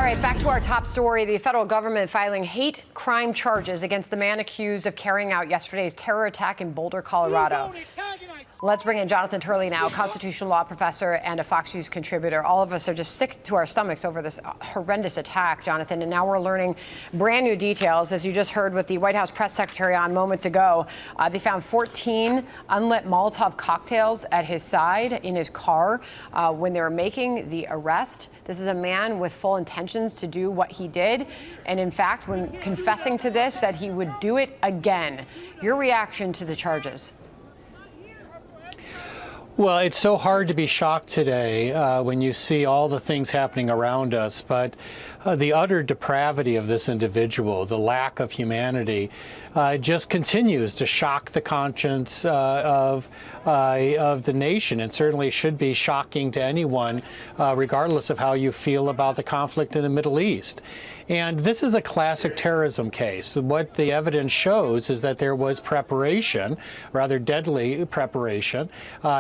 All right, back to our top story. The federal government filing hate crime charges against the man accused of carrying out yesterday's terror attack in Boulder, Colorado. Let's bring in Jonathan Turley now, constitutional law professor and a Fox News contributor. All of us are just sick to our stomachs over this horrendous attack, Jonathan, and now we're learning brand new details. As you just heard with the White House press secretary on moments ago, they found 14 unlit Molotov cocktails at his side in his car when they were making the arrest. This is a man with full intentions to do what he did, and in fact, when confessing to this, said he would do it again. Your reaction to the charges? Well, it's so hard to be shocked today when you see all the things happening around us, but the utter depravity of this individual, the lack of humanity, just continues to shock the conscience of the nation, and certainly should be shocking to anyone, regardless of how you feel about the conflict in the Middle East. And this is a classic terrorism case. What the evidence shows is that there was preparation, rather deadly preparation,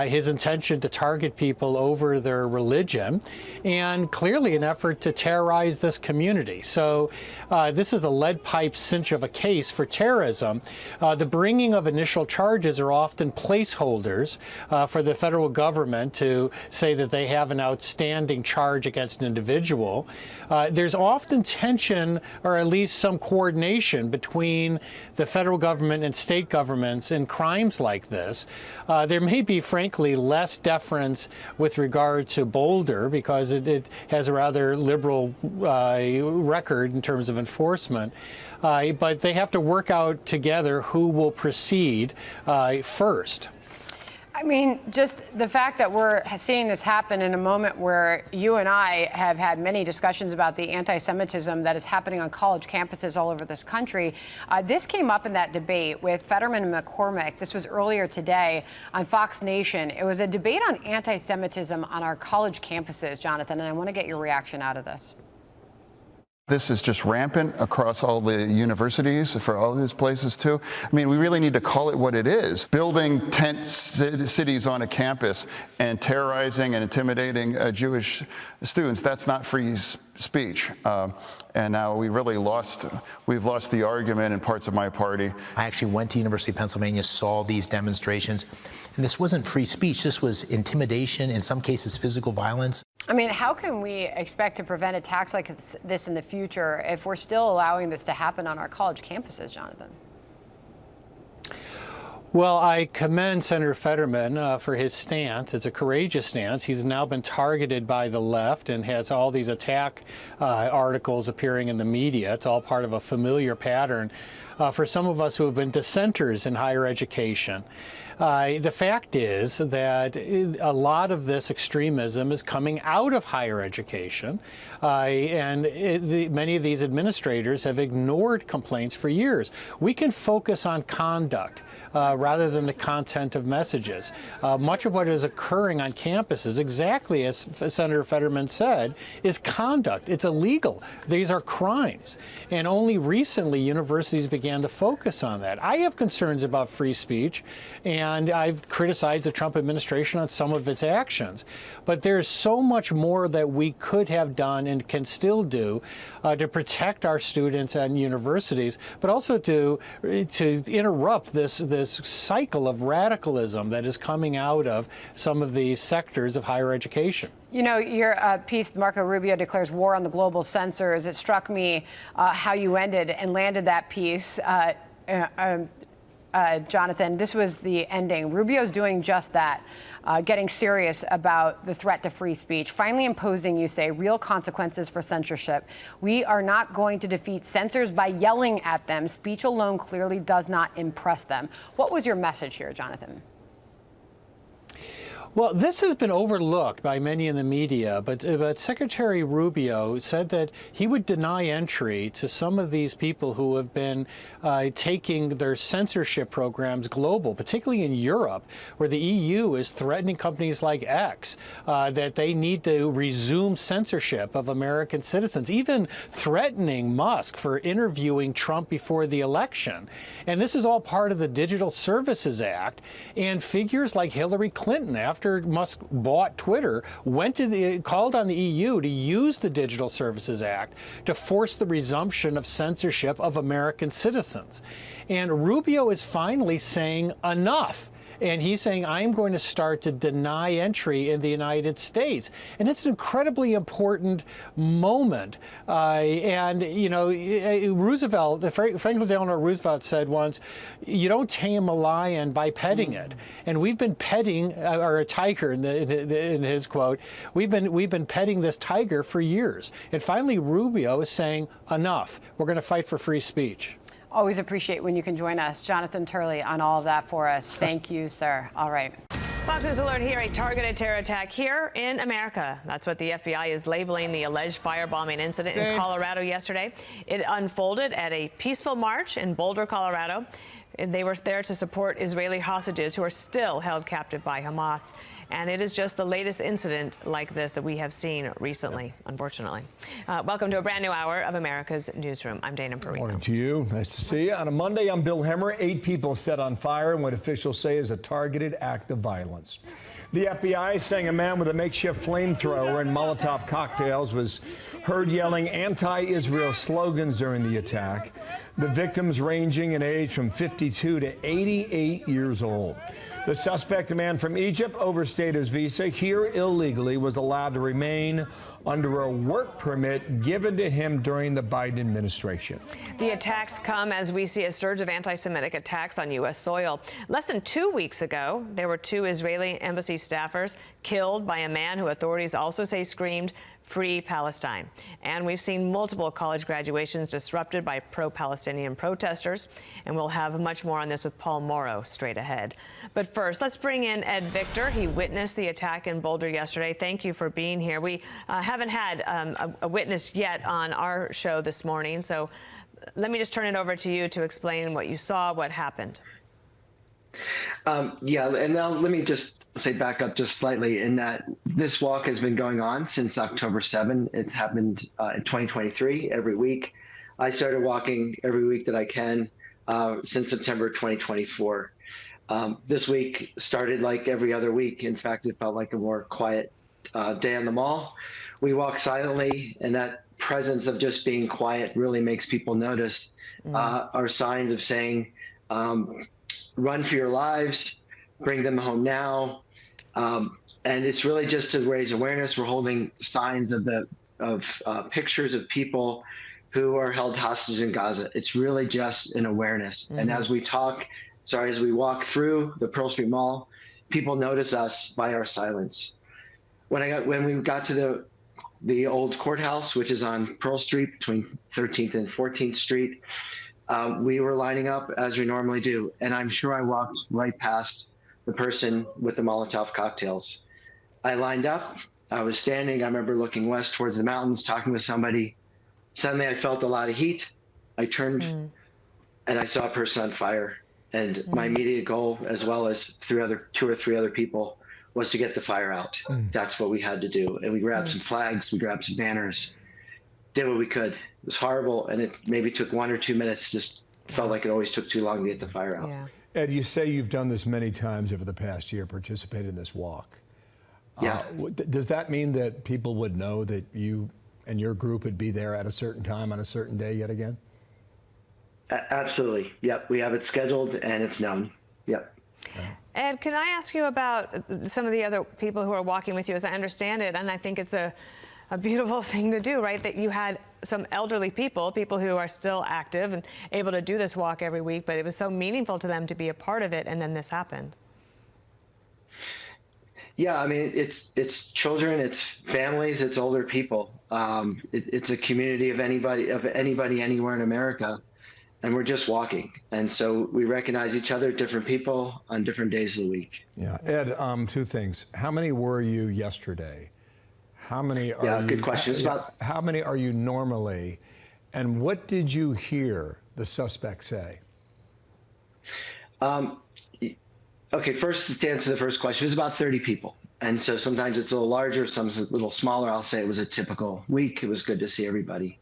his intention to target people over their religion, and clearly an effort to terrorize this community. So this is a lead pipe cinch of a case for terrorism. The bringing of initial charges are often placeholders for the federal government to say that they have an outstanding charge against an individual. There's often tension, or at least some coordination, between the federal government and state governments in crimes like this. There may be, frankly, less deference with regard to Boulder because it has a rather liberal record in terms of enforcement. But they have to work out together who will proceed first. I mean, just the fact that we're seeing this happen in a moment where you and I have had many discussions about the anti-Semitism that is happening on college campuses all over this country. This came up in that debate with Fetterman and McCormick. This was earlier today on Fox Nation. It was a debate on anti-Semitism on our college campuses, Jonathan, and I want to get your reaction out of this. This is just rampant across all the universities, for all these places too. I mean, we really need to call it what it is. Building tent cities on a campus and terrorizing and intimidating Jewish students, that's not free speech. And now we've lost the argument in parts of my party. I actually went to University of Pennsylvania, saw these demonstrations, and this wasn't free speech. This was intimidation, in some cases physical violence. I mean, how can we expect to prevent attacks like this in the future if we're still allowing this to happen on our college campuses, Jonathan? Well, I commend Senator Fetterman for his stance. It's a courageous stance. He's now been targeted by the left and has all these attack articles appearing in the media. It's all part of a familiar pattern for some of us who have been dissenters in higher education. The fact is that a lot of this extremism is coming out of higher education, and many of these administrators have ignored complaints for years. We can focus on conduct rather than the content of messages. Much of what is occurring on campuses, exactly as Senator Fetterman said, is conduct. It's illegal. These are crimes. And only recently universities began to focus on that. I have concerns about free speech, and I've criticized the Trump administration on some of its actions. But there's so much more that we could have done and can still do to protect our students and universities, but also to interrupt this cycle of radicalism that is coming out of some of the sectors of higher education. You know, your piece, Marco Rubio declares war on the global censors. It struck me how you ended and landed that piece. Jonathan, this was the ending. Rubio's doing just that, getting serious about the threat to free speech, finally imposing, you say, real consequences for censorship. We are not going to defeat censors by yelling at them. Speech alone clearly does not impress them. What was your message here, Jonathan? Well, this has been overlooked by many in the media, but Secretary Rubio said that he would deny entry to some of these people who have been taking their censorship programs global, particularly in Europe, where the EU is threatening companies like X that they need to resume censorship of American citizens, even threatening Musk for interviewing Trump before the election. And this is all part of the Digital Services Act, and figures like Hillary Clinton, after after Musk bought Twitter, called on the EU to use the Digital Services Act to force the resumption of censorship of American citizens. And Rubio is finally saying enough. And he's saying, I'm going to start to deny entry in the United States. And it's an incredibly important moment. And, you know, Franklin Delano Roosevelt said once, you don't tame a lion by petting it. And we've been petting, or a tiger in his quote, we've been petting this tiger for years. And finally, Rubio is saying, enough. We're going to fight for free speech. Always appreciate when you can join us. Jonathan Turley on all of that for us. Thank you, sir. All right. Fox News alert here, a targeted terror attack here in America. That's what the FBI is labeling the alleged firebombing incident in Colorado yesterday. It unfolded at a peaceful march in Boulder, Colorado. They were there to support Israeli hostages who are still held captive by Hamas. And it is just the latest incident like this that we have seen recently, unfortunately. Welcome to a brand new hour of America's Newsroom. I'm Dana Perino. Morning to you. Nice to see you. On a Monday, I'm Bill Hemmer. 8 people set on fire in what officials say is a targeted act of violence. The FBI is saying a man with a makeshift flamethrower and Molotov cocktails was heard yelling anti-Israel slogans during the attack. The victims ranging in age from 52 to 88 years old. The suspect, a man from Egypt, overstayed his visa here illegally, was allowed to remain under a work permit given to him during the Biden administration. The attacks come as we see a surge of anti-Semitic attacks on U.S. soil. Less than 2 weeks ago, there were 2 Israeli embassy staffers killed by a man who authorities also say screamed, "Free Palestine." And we've seen multiple college graduations disrupted by pro-Palestinian protesters. And we'll have much more on this with Paul Morrow straight ahead. But first, let's bring in Ed Victor. He witnessed the attack in Boulder yesterday. Thank you for being here. We haven't had a witness yet on our show this morning. So let me just turn it over to you to explain what you saw, what happened. Yeah, and now let me just say back up just slightly in that this walk has been going on since October 7. It happened in 2023 every week. I started walking every week that I can since September 2024. This week started like every other week. In fact, it felt like a more quiet day on the mall. We walk silently, and that presence of just being quiet really makes people notice our signs of saying, run for your lives, bring them home now. And it's really just to raise awareness. We're holding signs of pictures of people who are held hostage in Gaza. It's really just an awareness. And as we walk through the Pearl Street Mall, people notice us by our silence. When we got to the old courthouse, which is on Pearl Street between 13th and 14th Street, we were lining up as we normally do. And I'm sure I walked right past the person with the Molotov cocktails. I lined up, I was standing, I remember looking west towards the mountains, talking with somebody. Suddenly I felt a lot of heat. I turned and I saw a person on fire. And my immediate goal, as well as 2 or 3 other people, was to get the fire out. That's what we had to do. And we grabbed some flags, we grabbed some banners, did what we could. It was horrible, and it maybe took 1 or 2 minutes, just felt like it always took too long to get the fire out. Yeah. Ed, you say you've done this many times over the past year, participated in this walk. Yeah. Does that mean that people would know that you and your group would be there at a certain time on a certain day yet again? Absolutely. Yep. We have it scheduled and it's known. Yep. Ed, can I ask you about some of the other people who are walking with you? As I understand it, and I think it's a beautiful thing to do, right? That you had some elderly people who are still active and able to do this walk every week, but it was so meaningful to them to be a part of it, and then this happened. Yeah, I mean, it's children, it's families, it's older people. It's a community of anybody anywhere in America, and we're just walking. And so we recognize each other, different people on different days of the week. Yeah, Ed, 2 things. How many were you yesterday? How many are you? Good question. How many are you normally? And what did you hear the suspect say? Okay, first to answer the first question, it was about 30 people. And so sometimes it's a little larger, sometimes a little smaller. I'll say it was a typical week. It was good to see everybody.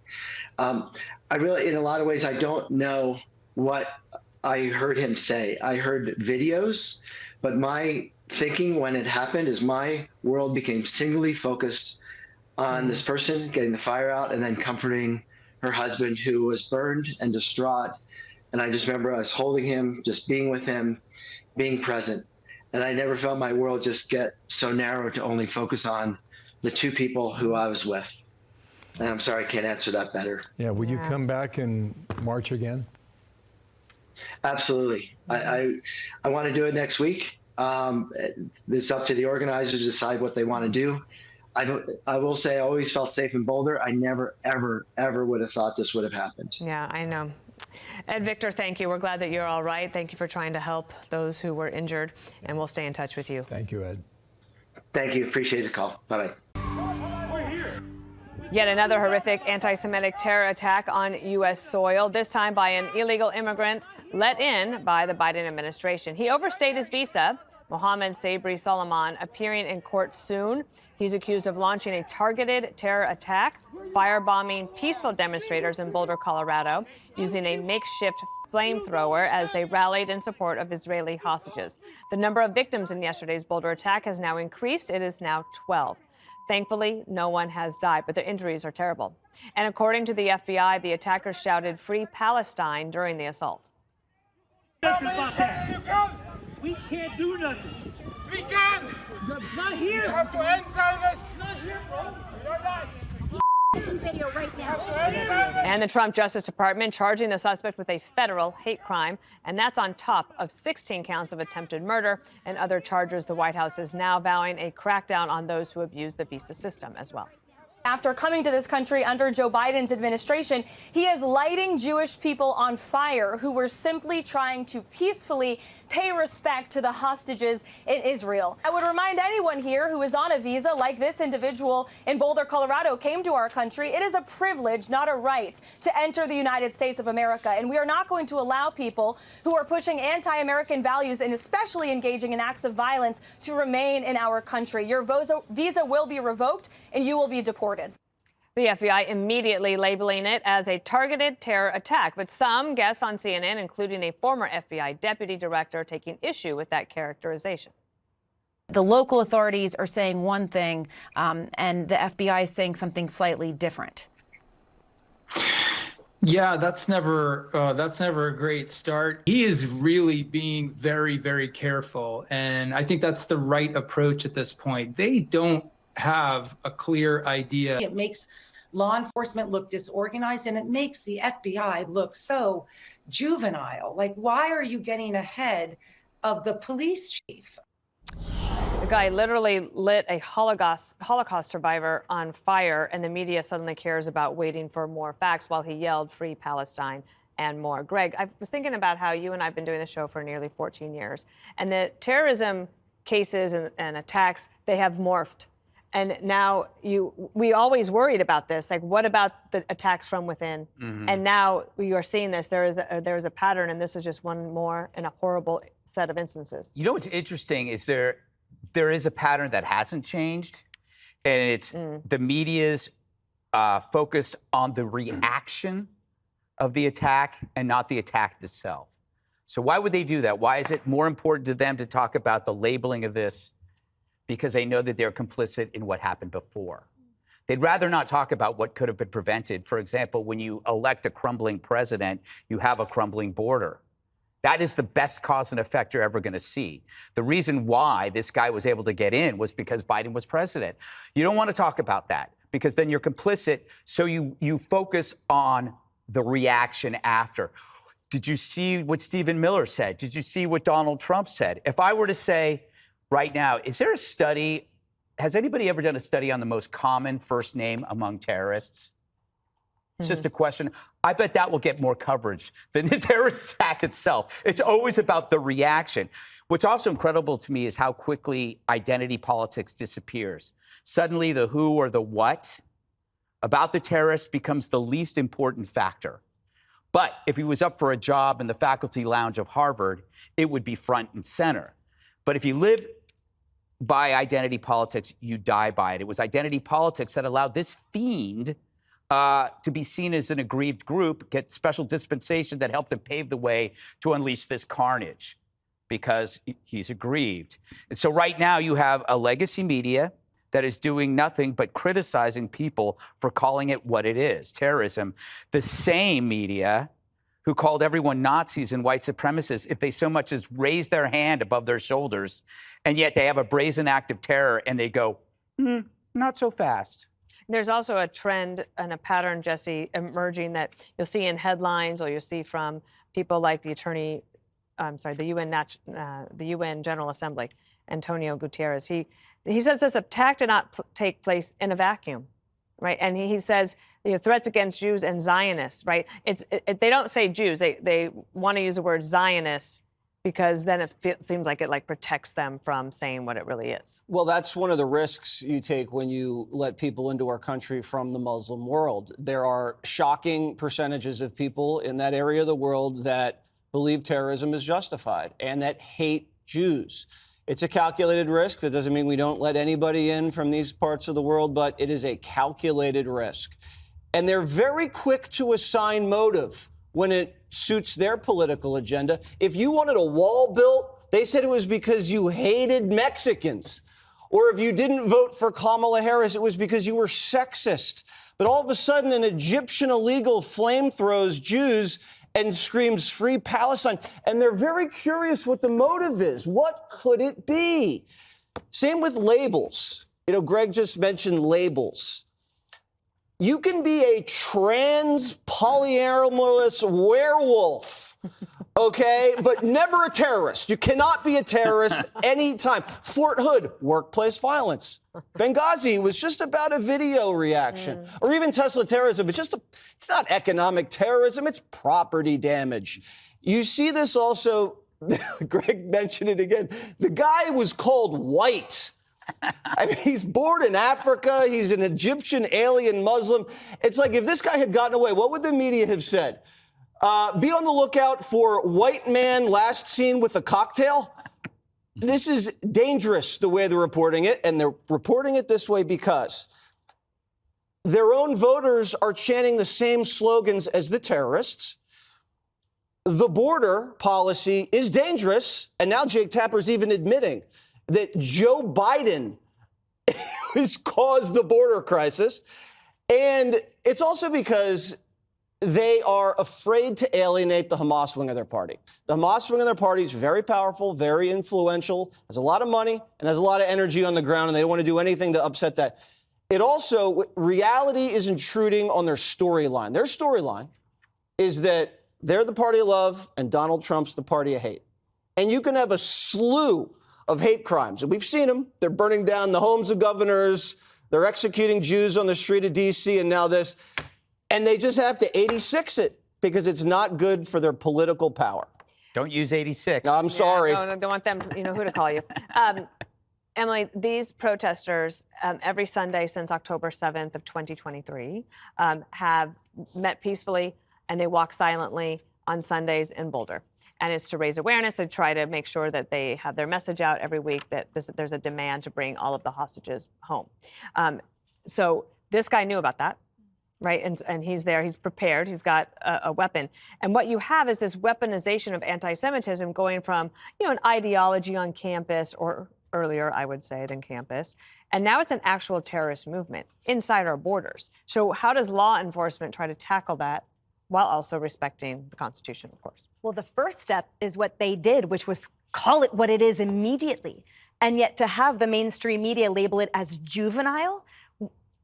I really, in a lot of ways, I don't know what I heard him say. I heard videos, but my thinking when it happened is my world became singly focused on this person getting the fire out and then comforting her husband who was burned and distraught. And I just remember us holding him, just being with him, being present. And I never felt my world just get so narrow to only focus on the two people who I was with. And I'm sorry, I can't answer that better. Yeah, will you come back and march again? Absolutely. I want to do it next week. It's up to the organizers to decide what they want to do. I will say I always felt safe in Boulder. I never, ever, ever would have thought this would have happened. Yeah, I know. Ed, Victor, thank you. We're glad that you're all right. Thank you for trying to help those who were injured, and we'll stay in touch with you. Thank you, Ed. Thank you. Appreciate the call. Bye-bye. Yet another horrific anti-Semitic terror attack on U.S. soil, this time by an illegal immigrant let in by the Biden administration. He overstayed his visa. Mohamed Sabry Soliman appearing in court soon. He's accused of launching a targeted terror attack, firebombing peaceful demonstrators in Boulder, Colorado, using a makeshift flamethrower as they rallied in support of Israeli hostages. The number of victims in yesterday's Boulder attack has now increased. It is now 12. Thankfully, no one has died, but the injuries are terrible. And according to the FBI, the attackers shouted "Free Palestine" during the assault. We can't do nothing. We can! Not here. We have to end Zionists! Not here, bro. You're not. Video right now. And the Trump Justice Department charging the suspect with a federal hate crime, and that's on top of 16 counts of attempted murder and other charges. The White House is now vowing a crackdown on those who abuse the visa system as well. After coming to this country under Joe Biden's administration, he is lighting Jewish people on fire who were simply trying to peacefully pay respect to the hostages in Israel. I would remind anyone here who is on a visa like this individual in Boulder, Colorado, came to our country. It is a privilege, not a right, to enter the United States of America. And we are not going to allow people who are pushing anti-American values and especially engaging in acts of violence to remain in our country. Your visa will be revoked and you will be deported. The FBI immediately labeling it as a targeted terror attack, but some guests on CNN, including a former FBI deputy director, taking issue with that characterization. The local authorities are saying one thing, and the FBI is saying something slightly different. Yeah, that's never a great start. He is really being very, very careful, and I think that's the right approach at this point. They don't have a clear idea. It makes law enforcement look disorganized, and it makes the FBI look so juvenile. Like, why are you getting ahead of the police chief? The guy literally lit a Holocaust survivor on fire, and the media suddenly cares about waiting for more facts while he yelled "Free Palestine" and more. Greg, I was thinking about how you and I have been doing the show for nearly 14 years, and the terrorism cases and attacks, they have morphed. And now we always worried about this, like what about the attacks from within? Mm-hmm. And now you are seeing this. There is a pattern, and this is just one more in a horrible set of instances. You know what's interesting is there is a pattern that hasn't changed, and it's the media's focus on the reaction of the attack and not the attack itself. So why would they do that? Why is it more important to them to talk about the labeling of this? Because they know that they're complicit in what happened before. They'd rather not talk about what could have been prevented. For example, when you elect a crumbling president, you have a crumbling border. That is the best cause and effect you're ever going to see. The reason why this guy was able to get in was because Biden was president. You don't want to talk about that because then you're complicit, so you focus on the reaction after. Did you see what Stephen Miller said? Did you see what Donald Trump said? If I were to say, right now, is there a study? Has anybody ever done a study on the most common first name among terrorists? It's just a question. I bet that will get more coverage than the terrorist attack itself. It's always about the reaction. What's also incredible to me is how quickly identity politics disappears. Suddenly, the who or the what about the terrorist becomes the least important factor. But if he was up for a job in the faculty lounge of Harvard, it would be front and center. But if you live by identity politics, you die by it. It was identity politics that allowed this fiend to be seen as an aggrieved group, get special dispensation that helped him pave the way to unleash this carnage. because he's aggrieved. And so right now you have a legacy media that is doing nothing but criticizing people for calling it what it is, terrorism. The same media who called everyone Nazis and white supremacists if they so much as raise their hand above their shoulders, and yet they have a brazen act of terror and they go, not so fast. There's also a trend and a pattern, Jesse, emerging that you'll see in headlines or you'll see from people like the UN General Assembly, Antonio Gutierrez. He says this attack did not take place in a vacuum, right? And he says threats against Jews and Zionists, right? They don't say Jews. They want to use the word Zionists because then it seems like it protects them from saying what it really is. Well, that's one of the risks you take when you let people into our country from the Muslim world. There are shocking percentages of people in that area of the world that believe terrorism is justified and that hate Jews. It's a calculated risk. That doesn't mean we don't let anybody in from these parts of the world, but it is a calculated risk. And they're very quick to assign motive when it suits their political agenda. If you wanted a wall built, they said it was because you hated Mexicans. Or if you didn't vote for Kamala Harris, it was because you were sexist. But all of a sudden, an Egyptian illegal flamethrowers Jews and screams free Palestine. And they're very curious what the motive is. What could it be? Same with labels. Greg just mentioned labels. You can be a trans polyamorous werewolf, okay, but never a terrorist. You cannot be a terrorist anytime. Fort Hood, workplace violence. Benghazi was just about a video reaction. Or even Tesla terrorism, it's not economic terrorism, it's property damage. You see this also, Greg mentioned it again, the guy was called white. I mean, he's born in Africa. He's an Egyptian alien Muslim. It's like if this guy had gotten away, what would the media have said? Be on the lookout for white man last seen with a cocktail. This is dangerous the way they're reporting it. And they're reporting it this way because their own voters are chanting the same slogans as the terrorists. The border policy is dangerous. And now Jake Tapper's even admitting that Joe Biden has caused the border crisis. And it's also because they are afraid to alienate the Hamas wing of their party. The Hamas wing of their party is very powerful, very influential, has a lot of money, and has a lot of energy on the ground, and they don't want to do anything to upset that. It also, reality is intruding on their storyline. Their storyline is that they're the party of love and Donald Trump's the party of hate. And you can have a slew of hate crimes. And we've seen them. They're burning down the homes of governors. They're executing Jews on the street of D.C. and now this. And they just have to 86 it because it's not good for their political power. Don't use 86. No, I'm sorry. No, don't want them, who to call you. Emily, these protesters every Sunday since October 7th of 2023 have met peacefully and they walk silently on Sundays in Boulder. And it's to raise awareness and try to make sure that they have their message out every week that there's a demand to bring all of the hostages home. So this guy knew about that, right? And he's there, he's prepared, he's got a weapon. And what you have is this weaponization of anti-Semitism going from, an ideology on campus, or earlier, I would say, than campus. And now it's an actual terrorist movement inside our borders. So how does law enforcement try to tackle that while also respecting the Constitution, of course? Well, the first step is what they did, which was call it what it is immediately. And yet to have the mainstream media label it as juvenile,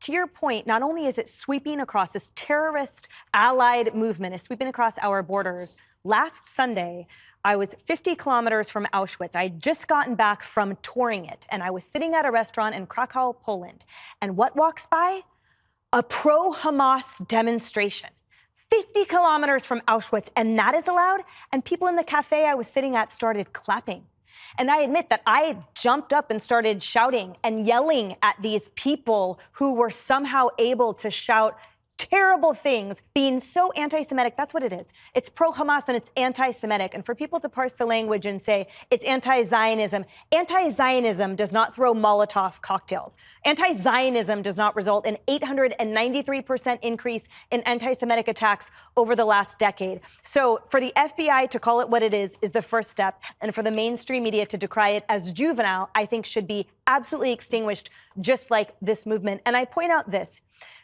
to your point, not only is it sweeping across this terrorist allied movement, is sweeping across our borders. Last Sunday, I was 50 kilometers from Auschwitz. I had just gotten back from touring it, and I was sitting at a restaurant in Krakow, Poland. And what walks by? A pro-Hamas demonstration. 50 kilometers from Auschwitz, and that is allowed. And people in the cafe I was sitting at started clapping. And I admit that I jumped up and started shouting and yelling at these people who were somehow able to shout terrible things, being so anti-Semitic. That's what it is. It's pro-Hamas and it's anti-Semitic. And for people to parse the language and say it's anti-Zionism does not throw Molotov cocktails. Anti-Zionism does not result in 893% increase in anti-Semitic attacks over the last decade. So for the FBI to call it what it is the first step. And for the mainstream media to decry it as juvenile, I think should be absolutely extinguished, just like this movement. And I point out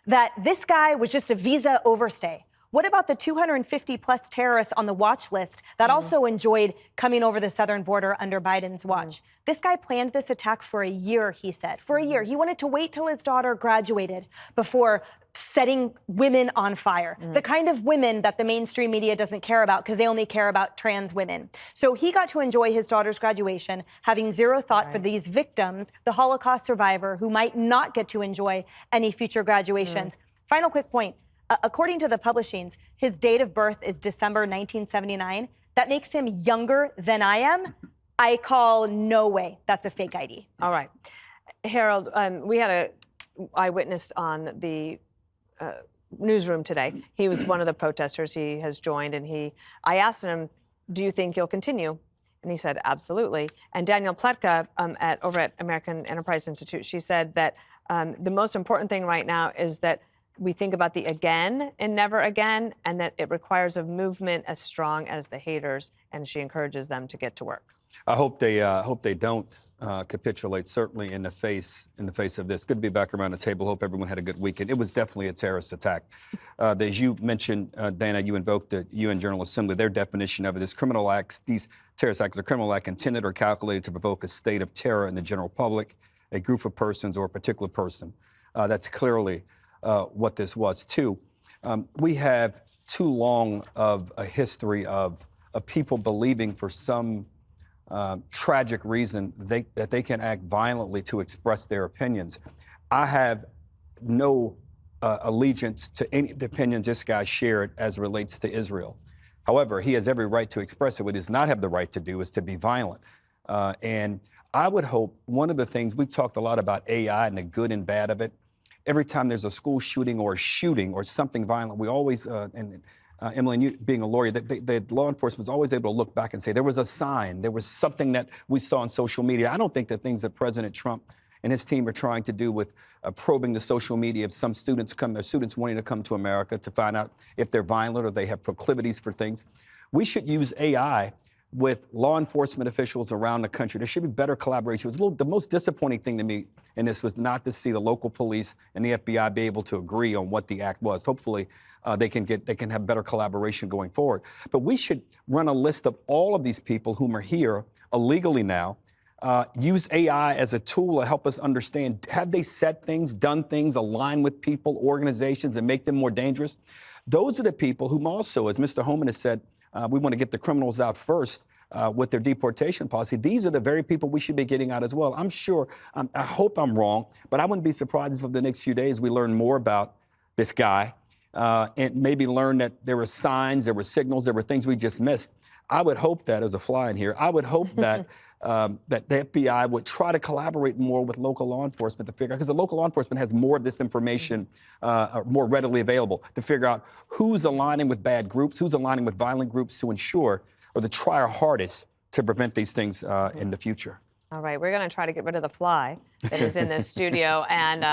that this guy was just a visa overstay. What about the 250 plus terrorists on the watch list that also enjoyed coming over the southern border under Biden's watch? This guy planned this attack for a year, he said. For a year. He wanted to wait till his daughter graduated before setting women on fire. The kind of women that the mainstream media doesn't care about because they only care about trans women. So he got to enjoy his daughter's graduation, having zero thought for these victims, the Holocaust survivor who might not get to enjoy any future graduations. Final quick point. According to the publishings, his date of birth is December 1979. That makes him younger than I am. I call no way that's a fake ID. All right. Harold, we had a eyewitness on the newsroom today. He was one of the protesters. He has joined, and I asked him, do you think you'll continue? And he said, absolutely. And Danielle Pletka over at American Enterprise Institute, she said that the most important thing right now is that we think about the again and never again, and that it requires a movement as strong as the haters, and she encourages them to get to work. I hope they don't capitulate, certainly in the face of this. Good to be back around the table. Hope everyone had a good weekend. It was definitely a terrorist attack. As you mentioned, Dana, you invoked the UN General Assembly. Their definition of it is criminal acts. These terrorist acts are criminal acts intended or calculated to provoke a state of terror in the general public, a group of persons, or a particular person. That's clearly what this was, too. We have too long of a history of people believing for some tragic reason that they can act violently to express their opinions. I have no allegiance to any of the opinions this guy shared as it relates to Israel. However, he has every right to express it. What he does not have the right to do is to be violent. And I would hope one of the things, we've talked a lot about AI and the good and bad of it. Every time there's a school shooting or something violent, we always, Emily, and you being a lawyer, the law enforcement is always able to look back and say, there was a sign, there was something that we saw on social media. I don't think the things that President Trump and his team are trying to do with probing the social media of some students wanting to come to America to find out if they're violent or they have proclivities for things. We should use AI with law enforcement officials around the country. There should be better collaboration. It was the most disappointing thing to me in this was not to see the local police and the FBI be able to agree on what the act was. Hopefully, they can have better collaboration going forward. But we should run a list of all of these people whom are here illegally now, use AI as a tool to help us understand, have they said things, done things, align with people, organizations, and make them more dangerous? Those are the people whom also, as Mr. Homan has said, we want to get the criminals out first with their deportation policy. These are the very people we should be getting out as well. I'm sure, I hope I'm wrong, but I wouldn't be surprised if over the next few days we learn more about this guy and maybe learn that there were signs, there were signals, there were things we just missed. I would hope that, as a fly in here, I would hope that that the FBI would try to collaborate more with local law enforcement to figure out, because the local law enforcement has more of this information more readily available to figure out who's aligning with bad groups, who's aligning with violent groups to ensure or to try our hardest to prevent these things in the future. All right, we're going to try to get rid of the fly that is in this studio, and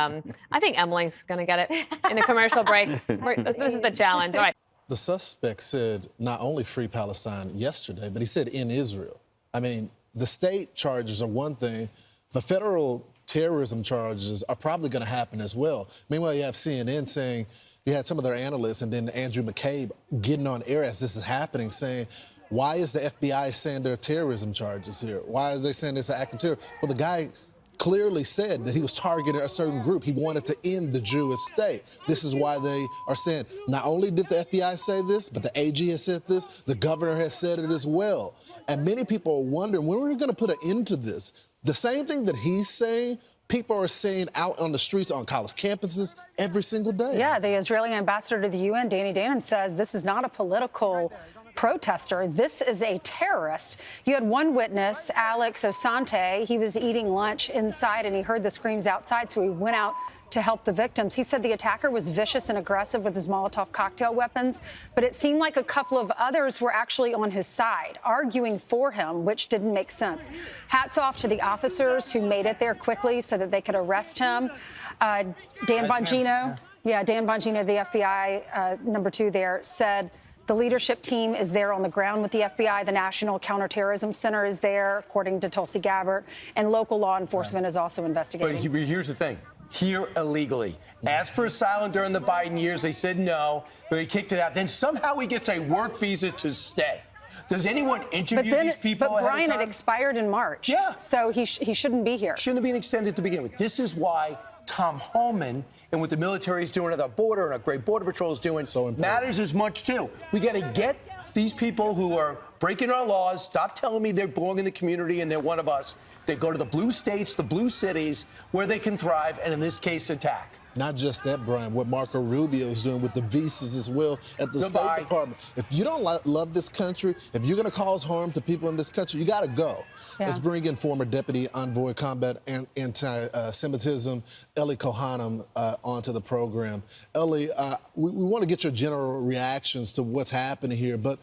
I think Emily's going to get it in the commercial break. This is the challenge. All right. The suspect said not only free Palestine yesterday, but he said in Israel. I mean, the state charges are one thing, but federal terrorism charges are probably going to happen as well. Meanwhile, you have CNN saying, you had some of their analysts and then Andrew McCabe getting on air as this is happening saying, why is the FBI saying there are terrorism charges here? Why are they saying it's an act of terror? Well, the guy clearly said that he was targeting a certain group. He wanted to end the Jewish state. This is why they are saying, not only did the FBI say this, but the AG has said this, the governor has said it as well. And many people are wondering, when are we going to put an end to this? The same thing that he's saying, people are saying out on the streets, on college campuses, every single day. Yeah, the Israeli ambassador to the UN, Danny Danon, says this is not a political protester. This is a terrorist. You had one witness, Alex Osante. He was eating lunch inside and he heard the screams outside, so he went out to help the victims. He said the attacker was vicious and aggressive with his Molotov cocktail weapons, but it seemed like a couple of others were actually on his side, arguing for him, which didn't make sense. Hats off to the officers who made it there quickly so that they could arrest him. Dan Bongino, Dan Bongino, the FBI number 2 there, said the leadership team is there on the ground with the FBI. The National Counterterrorism Center is there, according to Tulsi Gabbard, and local law enforcement is also investigating. But here's the thing. Here illegally. Asked for asylum during the Biden years. They said no, but they kicked it out. Then somehow he gets a work visa to stay. Does anyone interview these people? But Brian, it expired in March. Yeah. So he shouldn't be here. Shouldn't have been extended to begin with. This is why Tom Homan and what the military is doing at the border and our great border patrol is doing matters as much too. We got to get these people who are breaking our laws. Stop telling me they belong in the community and they're one of us. They go to the blue states, the blue cities, where they can thrive, and in this case, attack. Not just that, Brian, what Marco Rubio is doing with the visas as well at the State Department. If you don't love this country, if you're going to cause harm to people in this country, you got to go. Yeah. Let's bring in former Deputy Envoy Combat and Anti-Semitism, Ellie Kohanem, onto the program. Ellie, we want to get your general reactions to what's happening here, but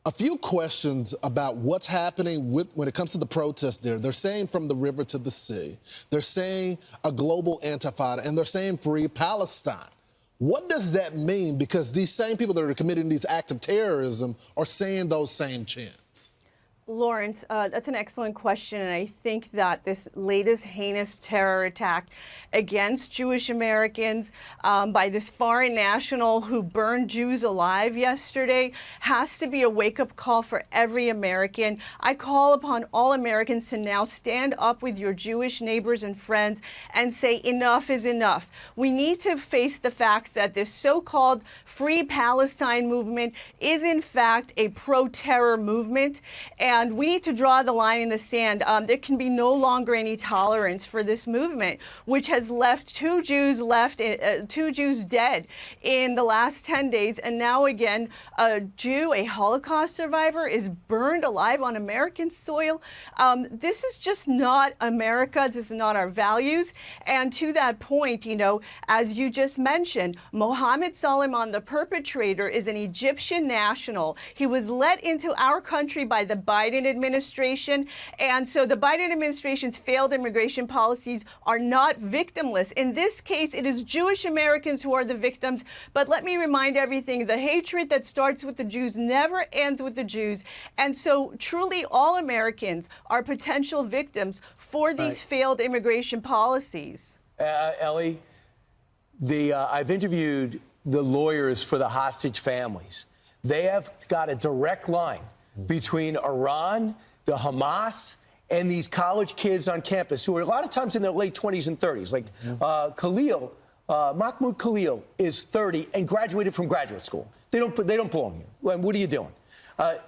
a few questions about what's happening when it comes to the protest there. They're saying from the river to the sea. They're saying a global intifada, and they're saying free Palestine. What does that mean? Because these same people that are committing these acts of terrorism are saying those same chants. Lawrence, that's an excellent question, and I think that this latest heinous terror attack against Jewish Americans by this foreign national who burned Jews alive yesterday has to be a wake-up call for every American. I call upon all Americans to now stand up with your Jewish neighbors and friends and say enough is enough. We need to face the facts that this so-called Free Palestine movement is in fact a pro-terror movement, and we need to draw the line in the sand. There can be no longer any tolerance for this movement, which has left two Jews dead in the last 10 days. And now again, a Jew, a Holocaust survivor, is burned alive on American soil. This is just not America. This is not our values. And to that point, you know, as you just mentioned, Mohamed Soliman, the perpetrator, is an Egyptian national. He was let into our country by the Biden administration. And so the Biden administration's failed immigration policies are not victimless. In this case, it is Jewish Americans who are the victims. But let me remind everything, the hatred that starts with the Jews never ends with the Jews. And so truly all Americans are potential victims for these failed immigration policies. Ellie, I've interviewed the lawyers for the hostage families. They have got a direct line between Iran, the Hamas, and these college kids on campus who are a lot of times in their late 20s and 30s. Like Mahmoud Khalil is 30 and graduated from graduate school. They don't belong here. What are you doing?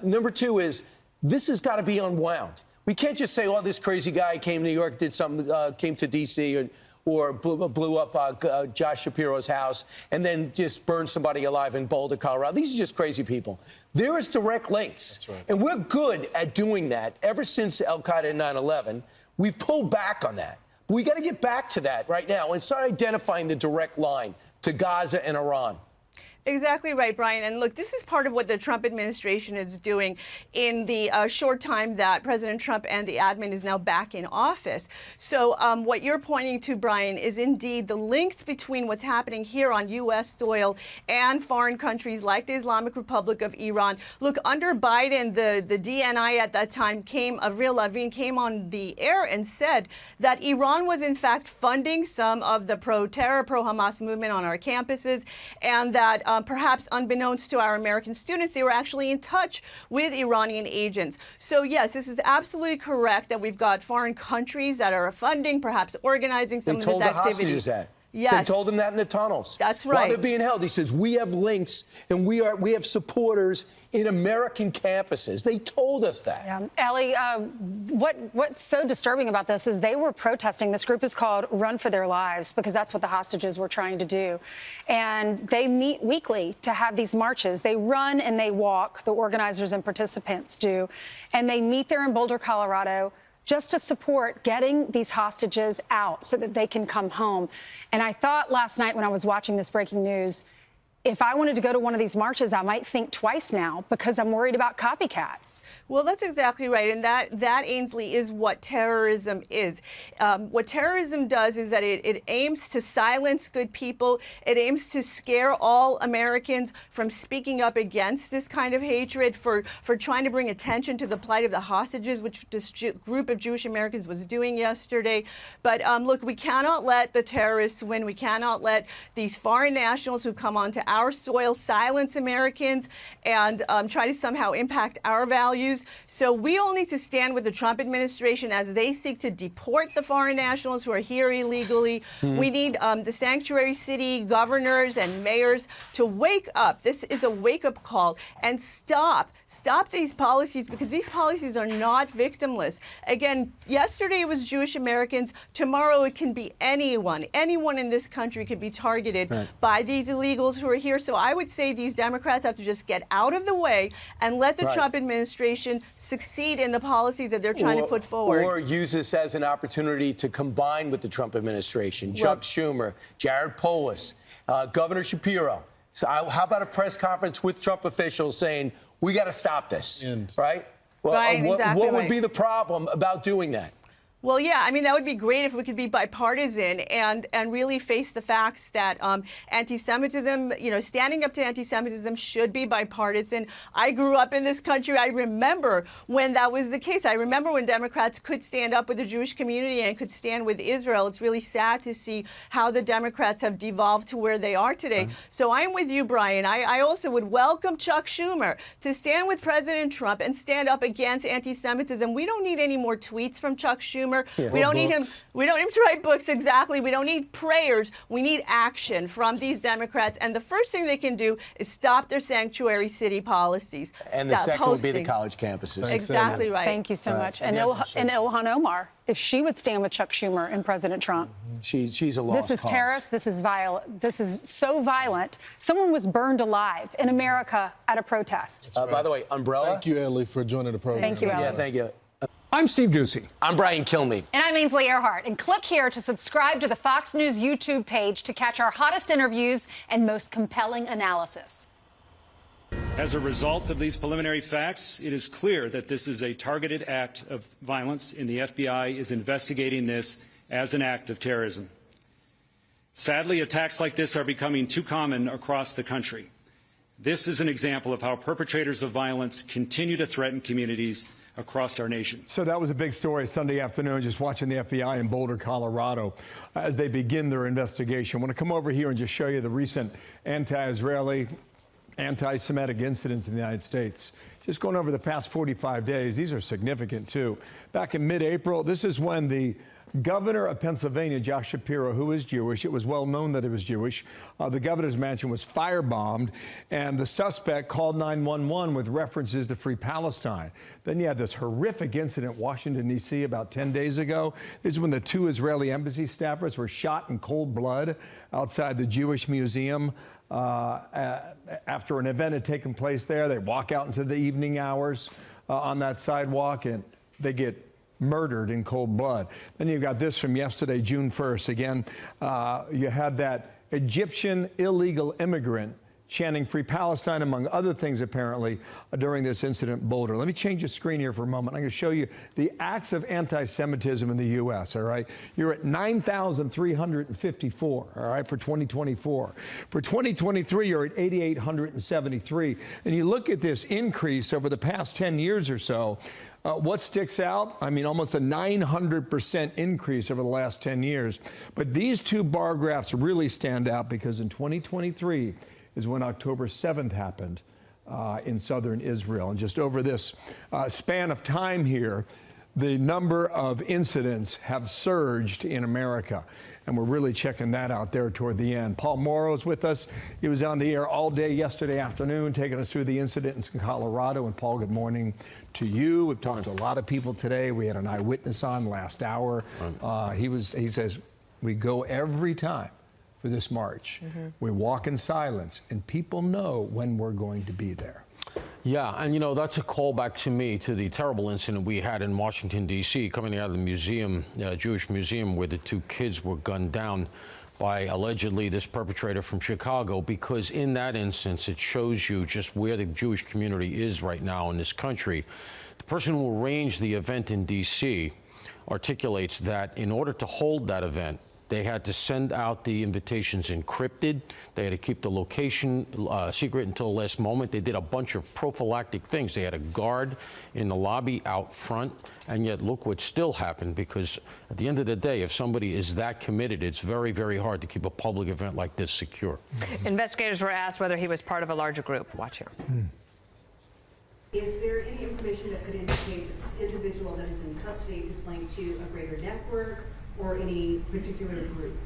Number two is this has got to be unwound. We can't just say, oh, this crazy guy came to New York, did something, came to D.C., or blew up Josh Shapiro's house and then just burned somebody alive in Boulder, Colorado. These are just crazy people. There is direct links. That's right. And we're good at doing that. Ever since Al-Qaeda and 9/11, we've pulled back on that. But we got to get back to that right now and start identifying the direct line to Gaza and Iran. Exactly right, Brian. And look, this is part of what the Trump administration is doing in the short time that President Trump and the admin is now back in office. So what you're pointing to, Brian, is indeed the links between what's happening here on U.S. soil and foreign countries like the Islamic Republic of Iran. Look, under Biden, the DNI at that time Avril Lavigne came on the air and said that Iran was in fact funding some of the pro-terror, pro-Hamas movement on our campuses, and that perhaps unbeknownst to our American students, they were actually in touch with Iranian agents. So yes, this is absolutely correct that we've got foreign countries that are funding, perhaps organizing some of this activity. Hostages that. Yes. They told him that in the tunnels. That's While right. they're being held, he says, we have links and we have supporters in American campuses. They told us that. Yeah. Ellie, what's so disturbing about this is they were protesting. This group is called Run for Their Lives because that's what the hostages were trying to do. And they meet weekly to have these marches. They run and they walk, the organizers and participants do. And they meet there in Boulder, Colorado, just to support getting these hostages out so that they can come home. And I thought last night when I was watching this breaking news, if I wanted to go to one of these marches, I might think twice now because I'm worried about copycats. Well, that's exactly right. And that Ainsley, is what terrorism is. What terrorism does is that it aims to silence good people. It aims to scare all Americans from speaking up against this kind of hatred, for trying to bring attention to the plight of the hostages, which this group of Jewish Americans was doing yesterday. But look, we cannot let the terrorists win. We cannot let these foreign nationals who come onto our soil silence Americans and try to somehow impact our values. So we all need to stand with the Trump administration as they seek to deport the foreign nationals who are here illegally. We need the sanctuary city governors and mayors to wake up. This is a wake-up call, and stop these policies, because these policies are not victimless. Again, yesterday it was Jewish Americans. Tomorrow it can be anyone. Anyone in this country could be targeted by these illegals who are here. So I would say these Democrats have to just get out of the way and let the Trump administration succeed in the policies that they're trying to put forward. Or use this as an opportunity to combine with the Trump administration. Chuck Schumer, Jared Polis, Governor Shapiro. So how about a press conference with Trump officials saying, we got to stop this, right? Well, what would be the problem about doing that? Well, yeah, I mean, that would be great if we could be bipartisan and really face the facts that anti-Semitism, standing up to anti-Semitism should be bipartisan. I grew up in this country. I remember when that was the case. I remember when Democrats could stand up with the Jewish community and could stand with Israel. It's really sad to see how the Democrats have devolved to where they are today. So I'm with you, Brian. I also would welcome Chuck Schumer to stand with President Trump and stand up against anti-Semitism. We don't need any more tweets from Chuck Schumer. We don't need him. We don't need him to write books. Exactly. We don't need prayers. We need action from these Democrats. And the first thing they can do is stop their sanctuary city policies. And the second would be the college campuses. Exactly right. Thank you so much. And Ilhan Omar, if she would stand with Chuck Schumer and President Trump. She's a lost This is cause. terrorist. This is violent. This is so violent. Someone was burned alive in America at a protest. By the way, Umbrella. Thank you, Ellie, for joining the program. Thank you, Ellie. Yeah, thank you. I'm Steve Ducey. I'm Brian Kilmeade. And I'm Ainsley Earhart. And click here to subscribe to the Fox News YouTube page to catch our hottest interviews and most compelling analysis. As a result of these preliminary facts, it is clear that this is a targeted act of violence, and the FBI is investigating this as an act of terrorism. Sadly, attacks like this are becoming too common across the country. This is an example of how perpetrators of violence continue to threaten communities across our nation. So that was a big story Sunday afternoon, just watching the FBI in Boulder, Colorado, as they begin their investigation. I want to come over here and just show you the recent anti-Israeli, anti-Semitic incidents in the United States. Just going over the past 45 days, these are significant too. Back in mid-April, this is when the governor of Pennsylvania, Josh Shapiro, who is Jewish, it was well known that he was Jewish, the governor's mansion was firebombed, and the suspect called 911 with references to Free Palestine. Then you had this horrific incident in Washington, D.C. about 10 days ago. This is when the 2 Israeli embassy staffers were shot in cold blood outside the Jewish Museum. After an event had taken place there, they walk out into the evening hours on that sidewalk, and they get murdered in cold blood. Then you've got this from yesterday, June 1st. Again, you had that Egyptian illegal immigrant chanting Free Palestine, among other things, apparently, during this incident in Boulder. Let me change the screen here for a moment. I'm going to show you the acts of anti-Semitism in the U.S., all right? You're at 9,354, all right, for 2024. For 2023, you're at 8,873. And you look at this increase over the past 10 years or so, what sticks out? I mean, almost a 900% increase over the last 10 years. But these two bar graphs really stand out because in 2023 is when October 7th happened in southern Israel. And just over this span of time here, The number of incidents have surged in America, and we're really checking that out there toward the end. Paul Morrow's with us. He was on the air all day yesterday afternoon, taking us through the incidents in Colorado. And Paul, good morning to you. We've talked to a lot of people today. We had an eyewitness on last hour. He says, we go every time for this march. We walk in silence, and people know when we're going to be there. Yeah, and you know, that's a callback to me to the terrible incident we had in Washington, D.C., coming out of the museum, Jewish museum, where the two kids were gunned down by allegedly this perpetrator from Chicago, because in that instance, it shows you just where the Jewish community is right now in this country. The person who arranged the event in D.C. articulates that in order to hold that event, they had to send out the invitations encrypted. They had to keep the location secret until the last moment. They did a bunch of prophylactic things. They had a guard in the lobby out front, and yet look what still happened, because at the end of the day, if somebody is that committed, it's very, very hard to keep a public event like this secure. Investigators were asked whether he was part of a larger group. Watch here. Is there any information that could indicate that this individual that is in custody is linked to a greater network or any particular group?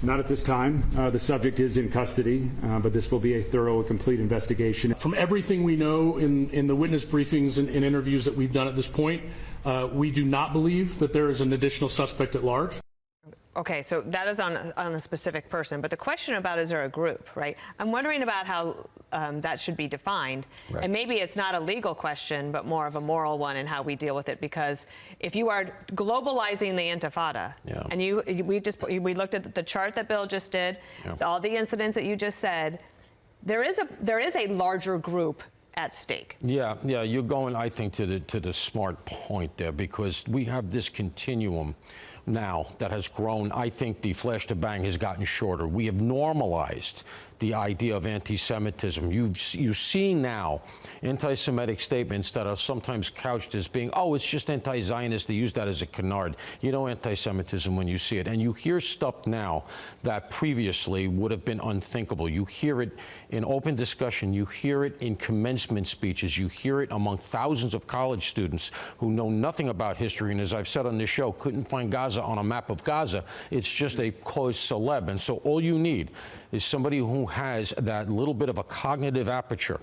Not at this time. The subject is in custody, but this will be a thorough and complete investigation. From everything we know in the witness briefings and interviews that we've done at this point, we do not believe that there is an additional suspect at large. Okay, so that is on a specific person, but the question about is there a group, right? I'm wondering about how that should be defined, right. And maybe it's not a legal question, but more of a moral one in how we deal with it. Because if you are globalizing the Intifada, and we looked at the chart that Bill just did, all the incidents that you just said, there is a larger group at stake. Yeah, you're going, I think, to the smart point there, because we have this continuum now that has grown. I think the flash to bang has gotten shorter. We have normalized the idea of anti-Semitism. You see now anti-Semitic statements that are sometimes couched as being, oh, it's just anti-Zionist. They use that as a canard. You know anti-Semitism when you see it. And you hear stuff now that previously would have been unthinkable. You hear it in open discussion. You hear it in commencement speeches. You hear it among thousands of college students who know nothing about history. And as I've said on this show, couldn't find Gaza on a map of Gaza. It's just a cause celeb. And so all you need is somebody who has that little bit of a cognitive aperture,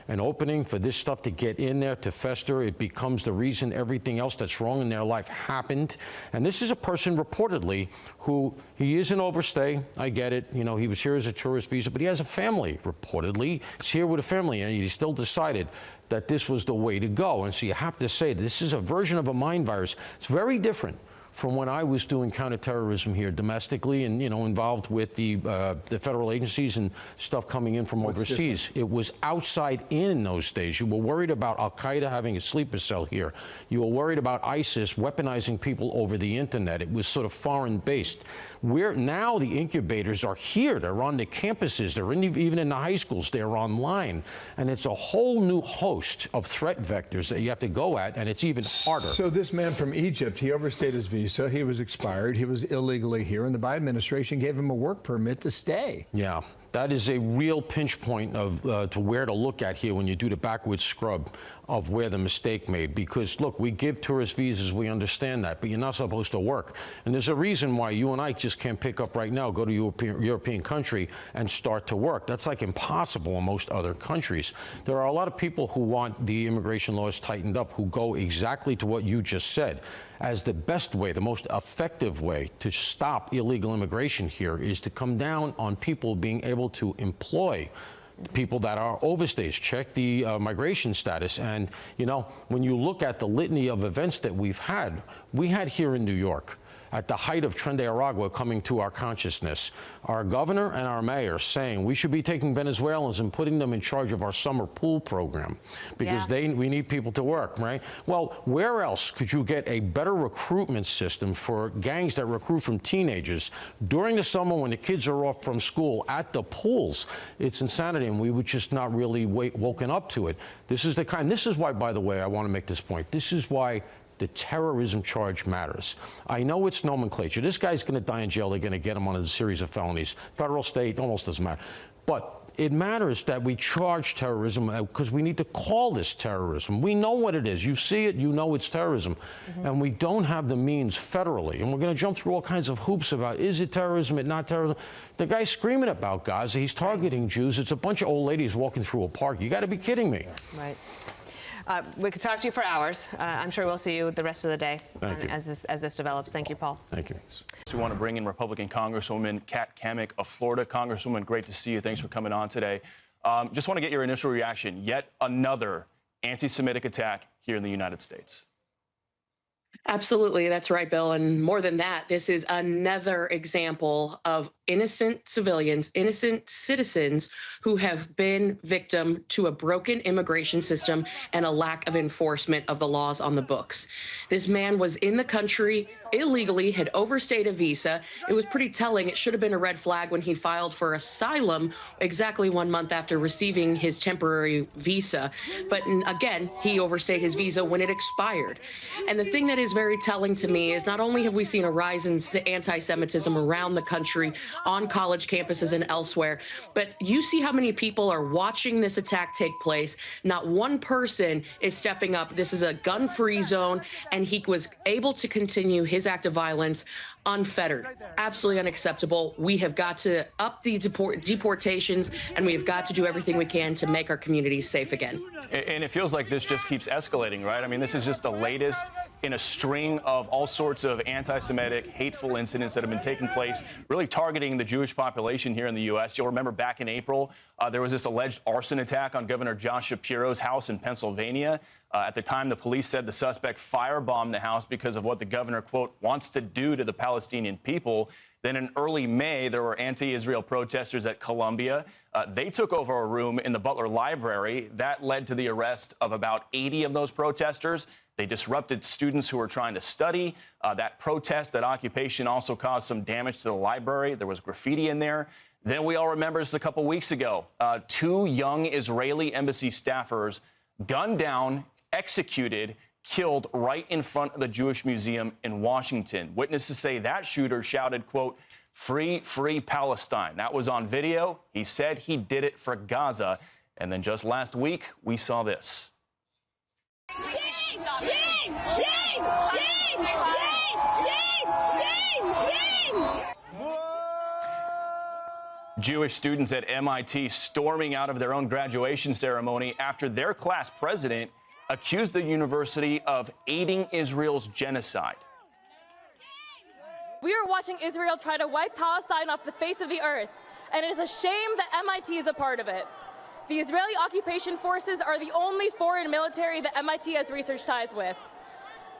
an opening for this stuff to get in there, to fester. It becomes the reason everything else that's wrong in their life happened. And this is a person reportedly who, he is an overstay. I get it. You know, he was here as a tourist visa, but he has a family, reportedly. He's here with a family, and he still decided that this was the way to go. And so you have to say this is a version of a mind virus. It's very different from when I was doing counterterrorism here domestically, and involved with the federal agencies and stuff coming in from overseas. It was outside in those days. You were worried about Al Qaeda having a sleeper cell here. You were worried about ISIS weaponizing people over the internet. It was sort of foreign based. Now the incubators are here. They're on the campuses. They're even in the high schools. They're online, and it's a whole new host of threat vectors that you have to go at, and it's even harder. So this man from Egypt, he overstayed his visa. He was expired. He was illegally here, and the Biden administration gave him a work permit to stay. Yeah, that is a real pinch point of to where to look at here when you do the backwards scrub of where the mistake made. Because look, we give tourist visas, we understand that, but you're not supposed to work. And there's a reason why you and I just can't pick up right now, go to a European country and start to work. That's like impossible in most other countries. There are a lot of people who want the immigration laws tightened up, who go exactly to what you just said as the best way, the most effective way to stop illegal immigration here is to come down on people being able to employ people that are overstays. Check the migration status. And, when you look at the litany of events that we had here in New York, at the height of Tren de Aragua coming to our consciousness, our governor and our mayor saying we should be taking Venezuelans and putting them in charge of our summer pool program because we need people to work, right? Well, where else could you get a better recruitment system for gangs that recruit from teenagers during the summer when the kids are off from school at the pools? It's insanity, and we were just not really woken up to it. This is why, by the way, I want to make this point. This is why the terrorism charge matters. I know it's nomenclature. This guy's going to die in jail. They're going to get him on a series of felonies. Federal, state, almost doesn't matter. But It matters that we charge terrorism because we need to call this terrorism. We know what it is. You see it, you know it's terrorism. And we don't have the means federally. And we're going to jump through all kinds of hoops about, is it terrorism, is it not terrorism? The guy's screaming about Gaza. He's targeting Jews. It's a bunch of old ladies walking through a park. You got to be kidding me. Right. We could talk to you for hours. I'm sure we'll see you the rest of the day as this develops. Thank you, Paul. Thank you. We want to bring in Republican Congresswoman Kamik of Florida. Congresswoman, great to see you. Thanks for coming on today. Just want to get your initial reaction. Yet another anti-Semitic attack here in the United States. Absolutely, that's right, Bill. And more than that, this is another example of innocent civilians, innocent citizens who have been victim to a broken immigration system and a lack of enforcement of the laws on the books. This man was in the country illegally, had overstayed a visa. It was pretty telling. It should have been a red flag when he filed for asylum exactly 1 month after receiving his temporary visa. But again, he overstayed his visa when it expired. And the thing that is very telling to me is not only have we seen a rise in anti-Semitism around the country, on college campuses and elsewhere, but you see how many people are watching this attack take place. Not one person is stepping up. This is a gun-free zone, and he was able to continue his act of violence unfettered. Absolutely unacceptable. We have got to up the deportations, and we have got to do everything we can to make our communities safe again. And it feels like this just keeps escalating, right? I mean, this is just the latest in a string of all sorts of anti-Semitic, hateful incidents that have been taking place, really targeting the Jewish population here in the U.S. You'll remember back in April, there was this alleged arson attack on Governor Josh Shapiro's house in Pennsylvania. At the time, the police said the suspect firebombed the house because of what the governor, quote, wants to do to the Palestinian people. Then in early May, there were anti-Israel protesters at Columbia. They took over a room in the Butler Library. That led to the arrest of about 80 of those protesters. They disrupted students who were trying to study. That protest, that occupation also caused some damage to the library. There was graffiti in there. Then we all remember just a couple weeks ago, 2 young Israeli embassy staffers gunned down, executed, killed right in front of the Jewish Museum in Washington. Witnesses say that shooter shouted, quote, "Free, free Palestine." That was on video. He said he did it for Gaza. And then just last week, we saw this. Jewish students at MIT storming out of their own graduation ceremony after their class president accused the university of aiding Israel's genocide. We are watching Israel try to wipe Palestine off the face of the earth, and it is a shame that MIT is a part of it. The Israeli occupation forces are the only foreign military that MIT has research ties with.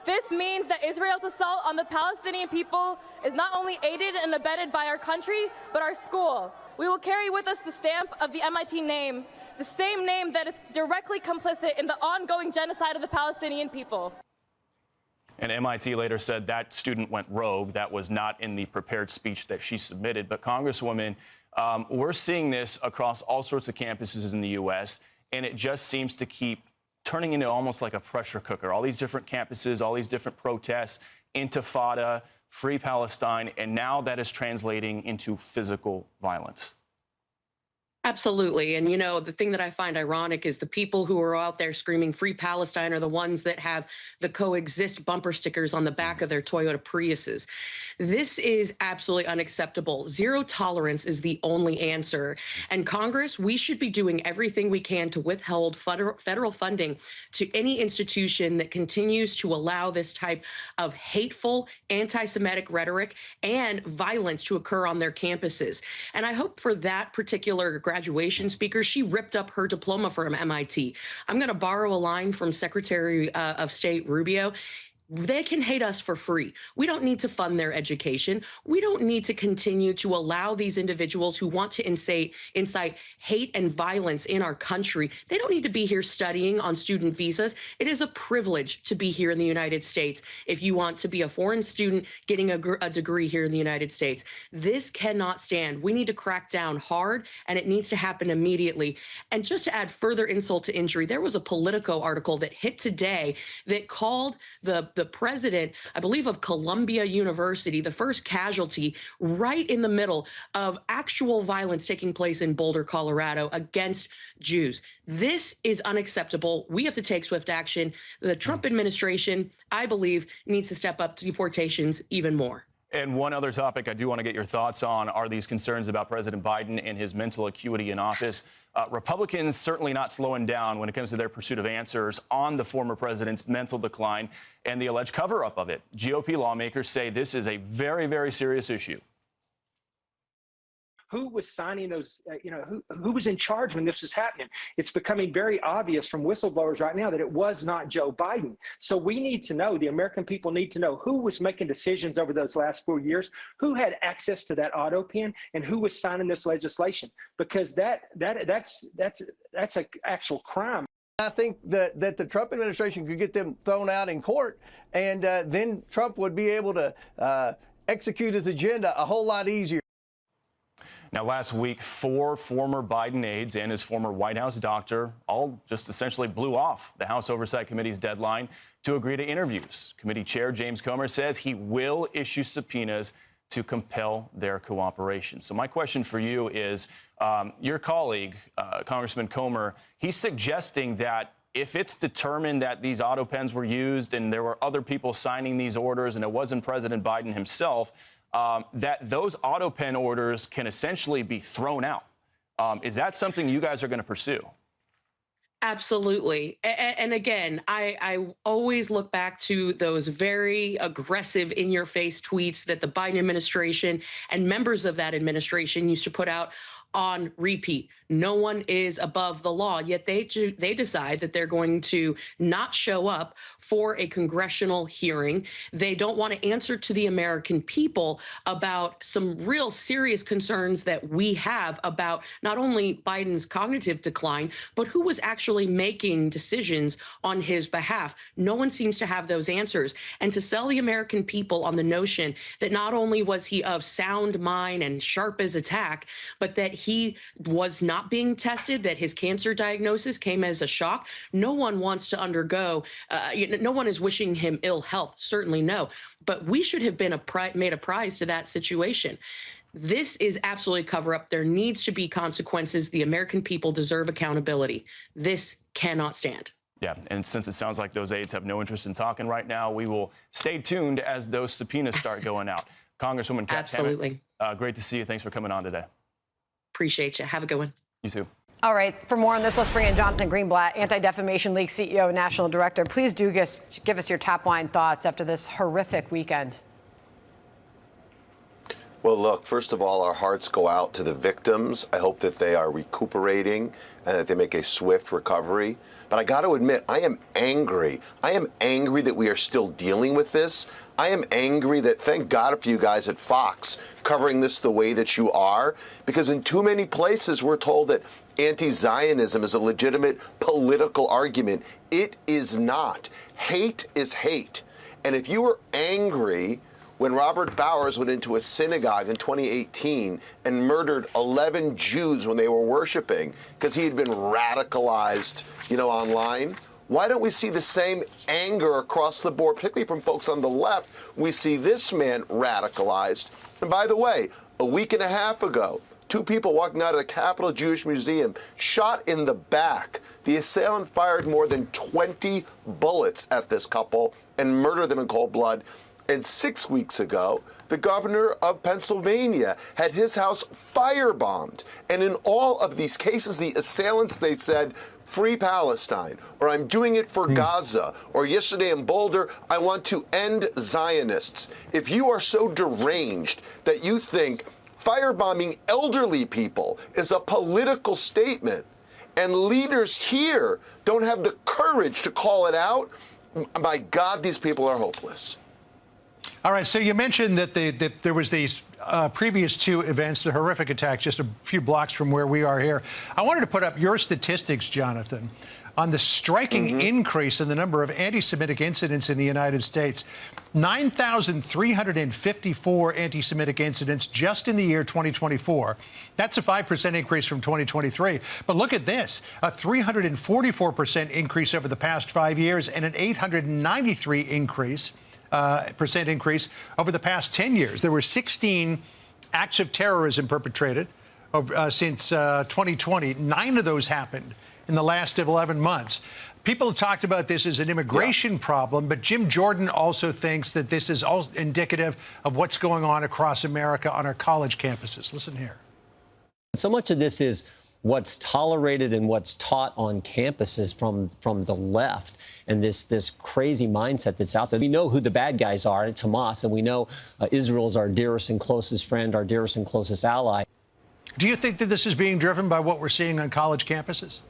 This means that Israel's assault on the Palestinian people is not only aided and abetted by our country, but our school. We will carry with us the stamp of the MIT name, the same name that is directly complicit in the ongoing genocide of the Palestinian people. And MIT later said that student went rogue. That was not in the prepared speech that she submitted. But Congresswoman, we're seeing this across all sorts of campuses in the U.S., and it just seems to keep turning into almost like a pressure cooker. All these different campuses, all these different protests, Intifada, Free Palestine, and now that is translating into physical violence. Absolutely. And, you know, the thing that I find ironic is the people who are out there screaming Free Palestine are the ones that have the coexist bumper stickers on the back of their Toyota Priuses. This is absolutely unacceptable. Zero tolerance is the only answer. And Congress, we should be doing everything we can to withhold federal funding to any institution that continues to allow this type of hateful anti-Semitic rhetoric and violence to occur on their campuses. And I hope for that particular graduation speaker, she ripped up her diploma from MIT. I'm going to borrow a line from Secretary of State Rubio. They can hate us for free. We don't need to fund their education. We don't need to continue to allow these individuals who want to incite hate and violence in our country. They don't need to be here studying on student visas. It is a privilege to be here in the United States if you want to be a foreign student getting a degree here in the United States. This cannot stand. We need to crack down hard, and it needs to happen immediately. And just to add further insult to injury, there was a Politico article that hit today that called the the president, I believe, of Columbia University, the first casualty right in the middle of actual violence taking place in Boulder, Colorado against Jews. This is unacceptable. We have to take swift action. The Trump administration, I believe, needs to step up deportations even more. And one other topic I do want to get your thoughts on are these concerns about President Biden and his mental acuity in office. Republicans certainly not slowing down when it comes to their pursuit of answers on the former president's mental decline and the alleged cover-up of it. GOP lawmakers say this is a very, very serious issue. Who was signing those, who was in charge when this was happening? It's becoming very obvious from whistleblowers right now that it was not Joe Biden. So we need to know, the American people need to know who was making decisions over those last 4 years, who had access to that auto pen, and who was signing this legislation, because that's an actual crime. I think that the Trump administration could get them thrown out in court, and then Trump would be able to execute his agenda a whole lot easier. Now, last week, 4 former Biden aides and his former White House doctor all just essentially blew off the House Oversight Committee's deadline to agree to interviews. Committee Chair James Comer says he will issue subpoenas to compel their cooperation. So my question for you is, your colleague, Congressman Comer, he's suggesting that if it's determined that these auto pens were used and there were other people signing these orders and it wasn't President Biden himself, that those auto pen orders can essentially be thrown out. Is that something you guys are going to pursue? Absolutely. And again, I always look back to those very aggressive in-your-face tweets that the Biden administration and members of that administration used to put out on repeat. No one is above the law, yet they decide that they're going to not show up for a congressional hearing. They don't want to answer to the American people about some real serious concerns that we have about not only Biden's cognitive decline, but who was actually making decisions on his behalf. No one seems to have those answers. And to sell the American people on the notion that not only was he of sound mind and sharp as a tack, but that he was not being tested, that his cancer diagnosis came as a shock. No one wants to undergo, no one is wishing him ill health, certainly no. But we should have been made a prize to that situation. This is absolutely cover up. There needs to be consequences. The American people deserve accountability. This cannot stand. Yeah, and since it sounds like those aides have no interest in talking right now, we will stay tuned as those subpoenas start going out. Congresswoman Kamik, absolutely. Great to see you. Thanks for coming on today. Appreciate you. Have a good one. You too. All right. For more on this, let's bring in Jonathan Greenblatt, Anti-Defamation League CEO and National Director. Please do give us your top-line thoughts after this horrific weekend. Well, look, first of all, our hearts go out to the victims. I hope that they are recuperating and that they make a swift recovery. But I got to admit, I am angry. I am angry that we are still dealing with this. I am angry that, thank God for you guys at Fox covering this the way that you are, because in too many places we're told that anti-Zionism is a legitimate political argument. It is not. Hate is hate. And if you were angry when Robert Bowers went into a synagogue in 2018 and murdered 11 Jews when they were worshiping because he had been radicalized, online, why don't we see the same anger across the board, particularly from folks on the left? We see this man radicalized. And by the way, a week and a half ago, 2 people walking out of the Capitol Jewish Museum shot in the back. The assailant fired more than 20 bullets at this couple and murdered them in cold blood. And 6 weeks ago, the governor of Pennsylvania had his house firebombed. And in all of these cases, the assailants, they said, free Palestine, or I'm doing it for Gaza, or yesterday in Boulder, I want to end Zionists. If you are so deranged that you think firebombing elderly people is a political statement, and leaders here don't have the courage to call it out, my God, these people are hopeless. All right, so you mentioned that there was these previous 2 events, the horrific attacks just a few blocks from where we are here. I wanted to put up your statistics, Jonathan. on the striking increase in the number of anti-Semitic incidents in the United States. 9,354 anti-Semitic incidents just in the year 2024. That's a 5% increase from 2023. But look at this, a 344% increase over the past 5 years and an 893% increase over the past 10 years. There were 16 acts of terrorism perpetrated since 2020. 9 of those happened in the last 11 months. People have talked about this as an immigration problem, but Jim Jordan also thinks that this is all indicative of what's going on across America on our college campuses. Listen here. So much of this is what's tolerated and what's taught on campuses from the left, and this crazy mindset that's out there. We know who the bad guys are. It's Hamas, and we know Israel's our dearest and closest friend, our dearest and closest ally. Do you think that this is being driven by what we're seeing on college campuses?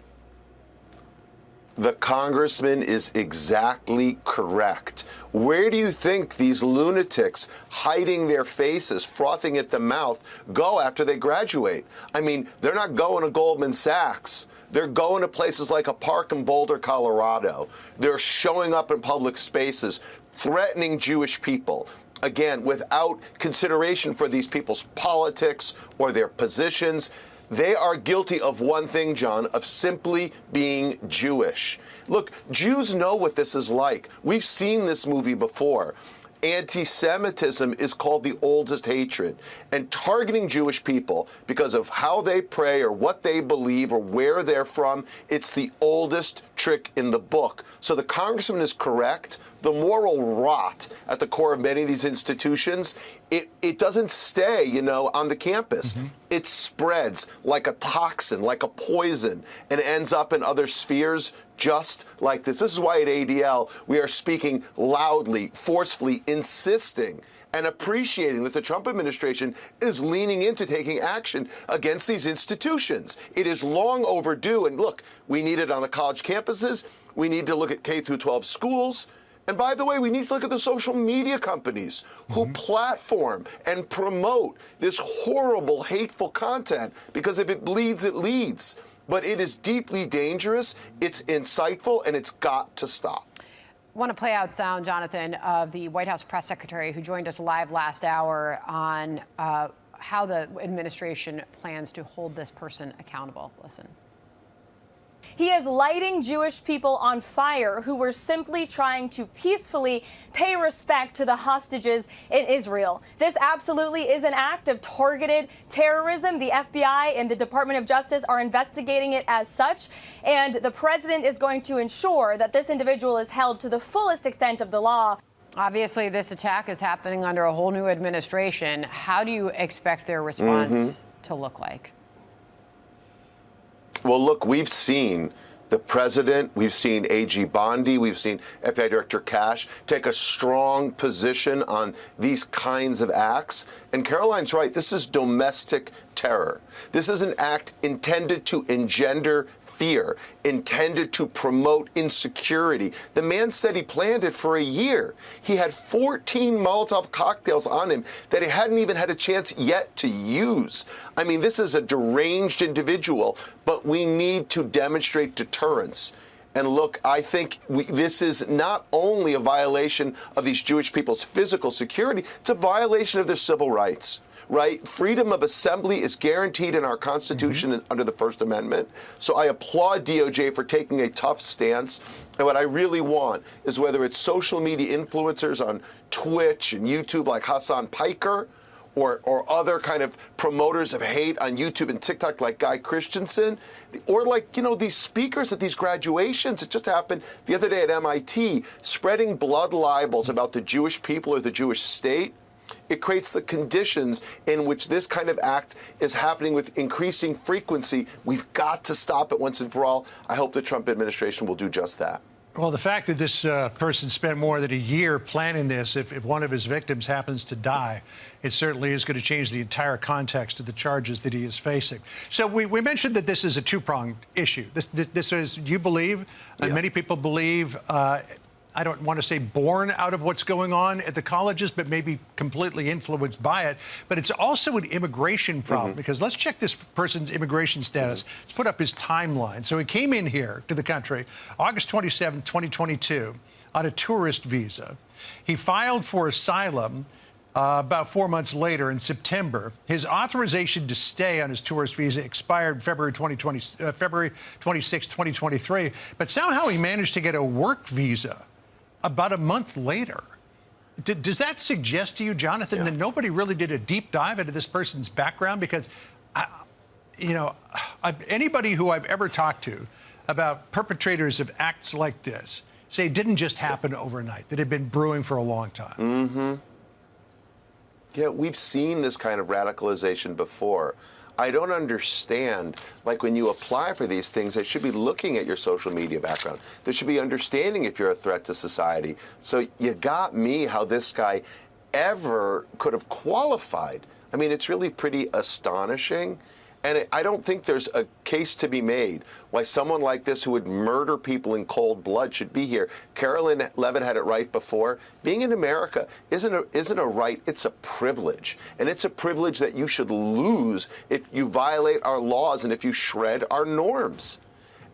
The congressman is exactly correct. Where do you think these lunatics hiding their faces, frothing at the mouth, go after they graduate? I mean, they're not going to Goldman Sachs. They're going to places like a park in Boulder, Colorado. They're showing up in public spaces, threatening Jewish people. Again, without consideration for these people's politics or their positions. They are guilty of one thing, John, of simply being Jewish. Look, Jews know what this is like. We've seen this movie before. Anti-Semitism is called the oldest hatred. And targeting Jewish people because of how they pray or what they believe or where they're from, it's the oldest trick in the book. So the congressman is correct. The moral rot at the core of many of these institutions, it doesn't stay, on the campus. It spreads like a toxin, like a poison, and ends up in other spheres just like this. This is why at ADL we are speaking loudly, forcefully, insisting and appreciating that the Trump administration is leaning into taking action against these institutions. It is long overdue. And look, we need it on the college campuses. We need to look at K through 12 schools. And by the way, we need to look at the social media companies who platform and promote this horrible, hateful content, because if it bleeds, it leads. But it is deeply dangerous, it's insightful, and it's got to stop. I want to play out sound, Jonathan, of the White House press secretary who joined us live last hour on how the administration plans to hold this person accountable. Listen. He is lighting Jewish people on fire who were simply trying to peacefully pay respect to the hostages in Israel. This absolutely is an act of targeted terrorism. The FBI and the Department of Justice are investigating it as such, and the president is going to ensure that this individual is held to the fullest extent of the law. Obviously, this attack is happening under a whole new administration. How do you expect their response to look like? Well, look, we've seen the president, we've seen AG Bondi, we've seen FBI Director Cash take a strong position on these kinds of acts. And Caroline's right, this is domestic terror. This is an act intended to engender fear, intended to promote insecurity. The man said he planned it for a year. He had 14 Molotov cocktails on him that he hadn't even had a chance yet to use. I mean, this is a deranged individual, but we need to demonstrate deterrence. And look, I think this is not only a violation of these Jewish people's physical security, it's a violation of their civil rights. Right? Freedom of assembly is guaranteed in our Constitution and under the First Amendment. So I applaud DOJ for taking a tough stance. And what I really want is whether it's social media influencers on Twitch and YouTube like Hassan Piker, or other kind of promoters of hate on YouTube and TikTok like Guy Christensen, or like, these speakers at these graduations. It just happened the other day at MIT, spreading blood libels about the Jewish people or the Jewish state. It creates the conditions in which this kind of act is happening with increasing frequency. We've got to stop it once and for all. I hope the Trump administration will do just that. Well, the fact that this person spent more than a year planning this, if one of his victims happens to die, it certainly is going to change the entire context of the charges that he is facing. So we mentioned that this is a two-pronged issue. This is, you believe, and many people believe, I don't want to say born out of what's going on at the colleges, but maybe completely influenced by it. But it's also an immigration problem because let's check this person's immigration status. Let's put up his timeline. So he came in here to the country August 27, 2022 on a tourist visa. He filed for asylum about 4 months later in September. His authorization to stay on his tourist visa expired February 26, 2023. But somehow he managed to get a work visa about a month later. Does that suggest to you, Jonathan, that nobody really did a deep dive into this person's background? Because, anybody who I've ever talked to about perpetrators of acts like this say it didn't just happen overnight, that it had been brewing for a long time. Yeah, we've seen this kind of radicalization before. I don't understand, like when you apply for these things, they should be looking at your social media background. They should be understanding if you're a threat to society. So you got me how this guy ever could have qualified. I mean, it's really pretty astonishing. And I don't think there's a case to be made why someone like this who would murder people in cold blood should be here. Carolyn Levitt had it right before. Being in America isn't a right, it's a privilege. And it's a privilege that you should lose if you violate our laws and if you shred our norms.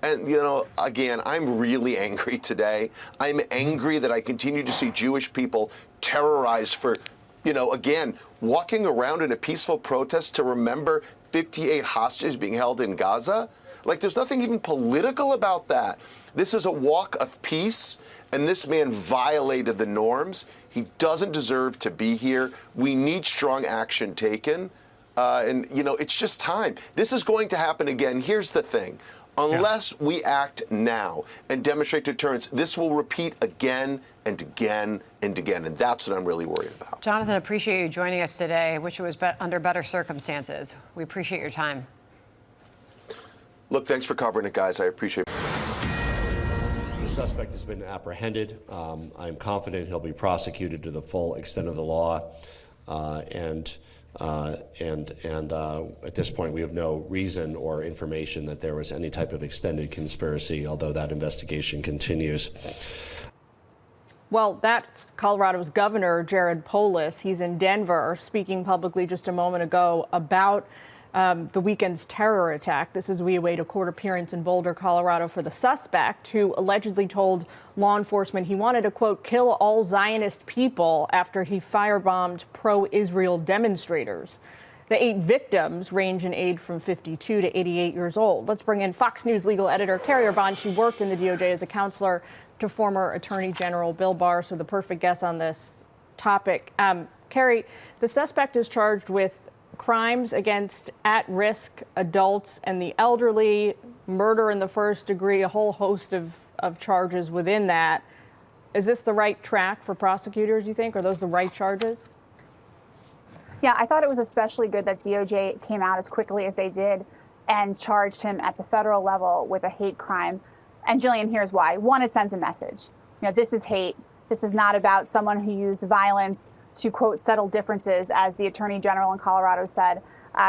And, again, I'm really angry today. I'm angry that I continue to see Jewish people terrorized for, again, walking around in a peaceful protest to remember 58 hostages being held in Gaza. Like, there's nothing even political about that. This is a walk of peace, and this man violated the norms. He doesn't deserve to be here. We need strong action taken. It's just time. This is going to happen again. Here's the thing. Unless we act now and demonstrate deterrence, this will repeat again and again and again. And that's what I'm really worried about. Jonathan, appreciate you joining us today. I wish it was under better circumstances. We appreciate your time. Look, thanks for covering it, guys. I appreciate it. The suspect has been apprehended. I'm confident he'll be prosecuted to the full extent of the law. At this point, we have no reason or information that there was any type of extended conspiracy, although that investigation continues. Well, that's Colorado's Governor Jared Polis. He's in Denver, speaking publicly just a moment ago about the weekend's terror attack. This is we await a court appearance in Boulder, Colorado for the suspect who allegedly told law enforcement he wanted to, quote, kill all Zionist people after he firebombed pro-Israel demonstrators. The 8 victims range in age from 52 to 88 years old. Let's bring in Fox News legal editor Carrie Arbon. She worked in the DOJ as a counselor to former Attorney General Bill Barr, so the perfect guest on this topic. Carrie, the suspect is charged with crimes against at-risk adults and the elderly, murder in the first degree, a whole host of charges within that. Is this the right track for prosecutors, you think? Are those the right charges? Yeah, I thought it was especially good that DOJ came out as quickly as they did and charged him at the federal level with a hate crime. And Jillian, here's why. One, it sends a message. This is hate. This is not about someone who used violence to, quote, settle differences, as the Attorney General in Colorado said.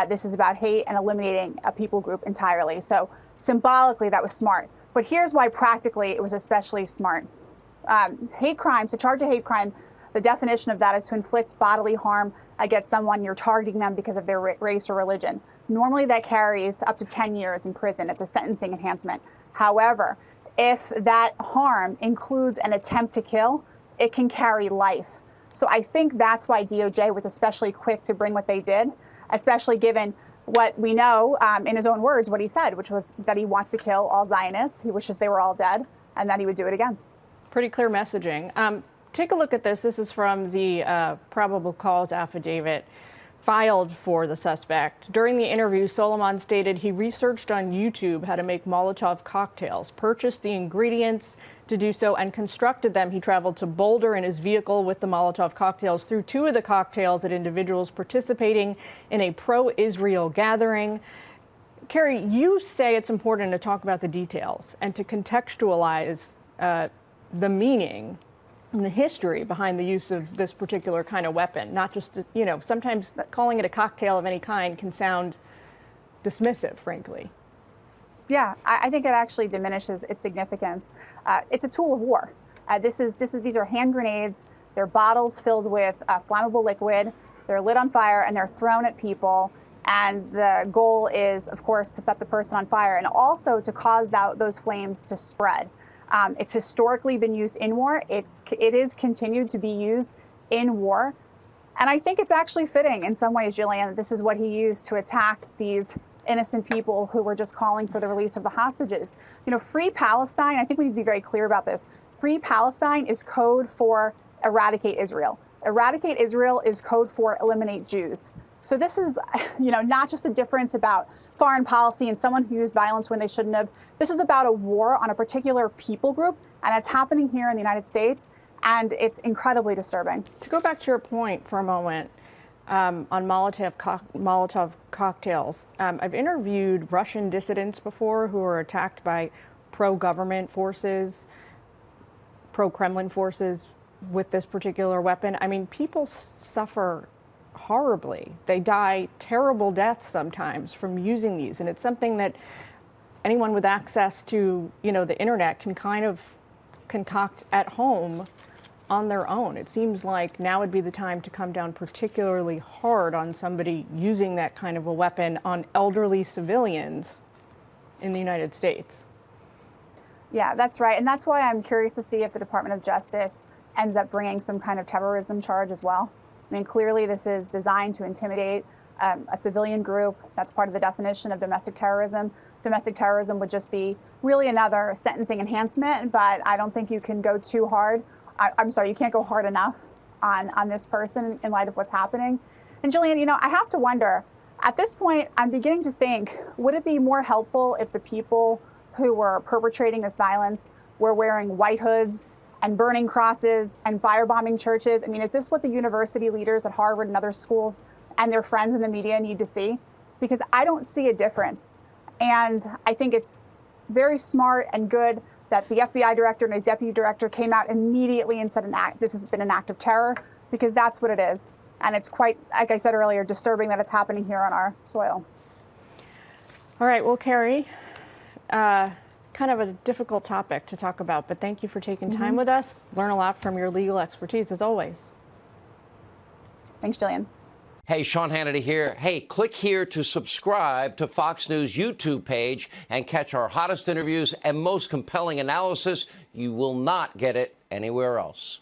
This is about hate and eliminating a people group entirely. So symbolically, that was smart. But here's why practically it was especially smart. Hate crimes, to charge a hate crime, the definition of that is to inflict bodily harm against someone you're targeting them because of their race or religion. Normally that carries up to 10 years in prison. It's a sentencing enhancement. However, if that harm includes an attempt to kill, it can carry life. So I think that's why DOJ was especially quick to bring what they did, especially given what we know, in his own words, what he said, which was that he wants to kill all Zionists. He wishes they were all dead, and that he would do it again. Pretty clear messaging. Take a look at this. This is from the probable cause affidavit filed for the suspect. During the interview, Soliman stated he researched on YouTube how to make Molotov cocktails, purchased the ingredients to do so, and constructed them. He traveled to Boulder in his vehicle with the Molotov cocktails, threw 2 of the cocktails at individuals participating in a pro-Israel gathering. Carrie, you say it's important to talk about the details and to contextualize the meaning and the history behind the use of this particular kind of weapon, not just, sometimes calling it a cocktail of any kind can sound dismissive, frankly. Yeah, I think it actually diminishes its significance. It's a tool of war. These are hand grenades. They're bottles filled with flammable liquid. They're lit on fire and they're thrown at people. And the goal is, of course, to set the person on fire and also to cause those flames to spread. It's historically been used in war. It is continued to be used in war. And I think it's actually fitting in some ways, Jillian, that this is what he used to attack these innocent people who were just calling for the release of the hostages. You know, Free Palestine, I think we need to be very clear about this. Free Palestine is code for eradicate Israel. Eradicate Israel is code for eliminate Jews. So this is, not just a difference about foreign policy and someone who used violence when they shouldn't have. This is about a war on a particular people group, and it's happening here in the United States, and it's incredibly disturbing. To go back to your point for a moment on Molotov cocktails, I've interviewed Russian dissidents before who were attacked by pro-government forces, pro-Kremlin forces with this particular weapon. I mean, people suffer horribly. They die terrible deaths sometimes from using these, and it's something that anyone with access to, the internet can kind of concoct at home on their own. It seems like now would be the time to come down particularly hard on somebody using that kind of a weapon on elderly civilians in the United States. Yeah, that's right. And that's why I'm curious to see if the Department of Justice ends up bringing some kind of terrorism charge as well. I mean, clearly this is designed to intimidate a civilian group. That's part of the definition of domestic terrorism. Domestic terrorism would just be really another sentencing enhancement, but I don't think you can go too hard. I'm sorry, you can't go hard enough on this person in light of what's happening. And Jillian, I have to wonder, at this point, I'm beginning to think, would it be more helpful if the people who were perpetrating this violence were wearing white hoods and burning crosses and firebombing churches? I mean, is this what the university leaders at Harvard and other schools and their friends in the media need to see? Because I don't see a difference. And I think it's very smart and good that the FBI director and his deputy director came out immediately and said this has been an act of terror, because that's what it is. And it's quite, like I said earlier, disturbing that it's happening here on our soil. All right, well, Carrie, kind of a difficult topic to talk about, but thank you for taking time with us. Learn a lot from your legal expertise, as always. Thanks, Jillian. Hey, Sean Hannity here. Hey, click here to subscribe to Fox News YouTube page and catch our hottest interviews and most compelling analysis. You will not get it anywhere else.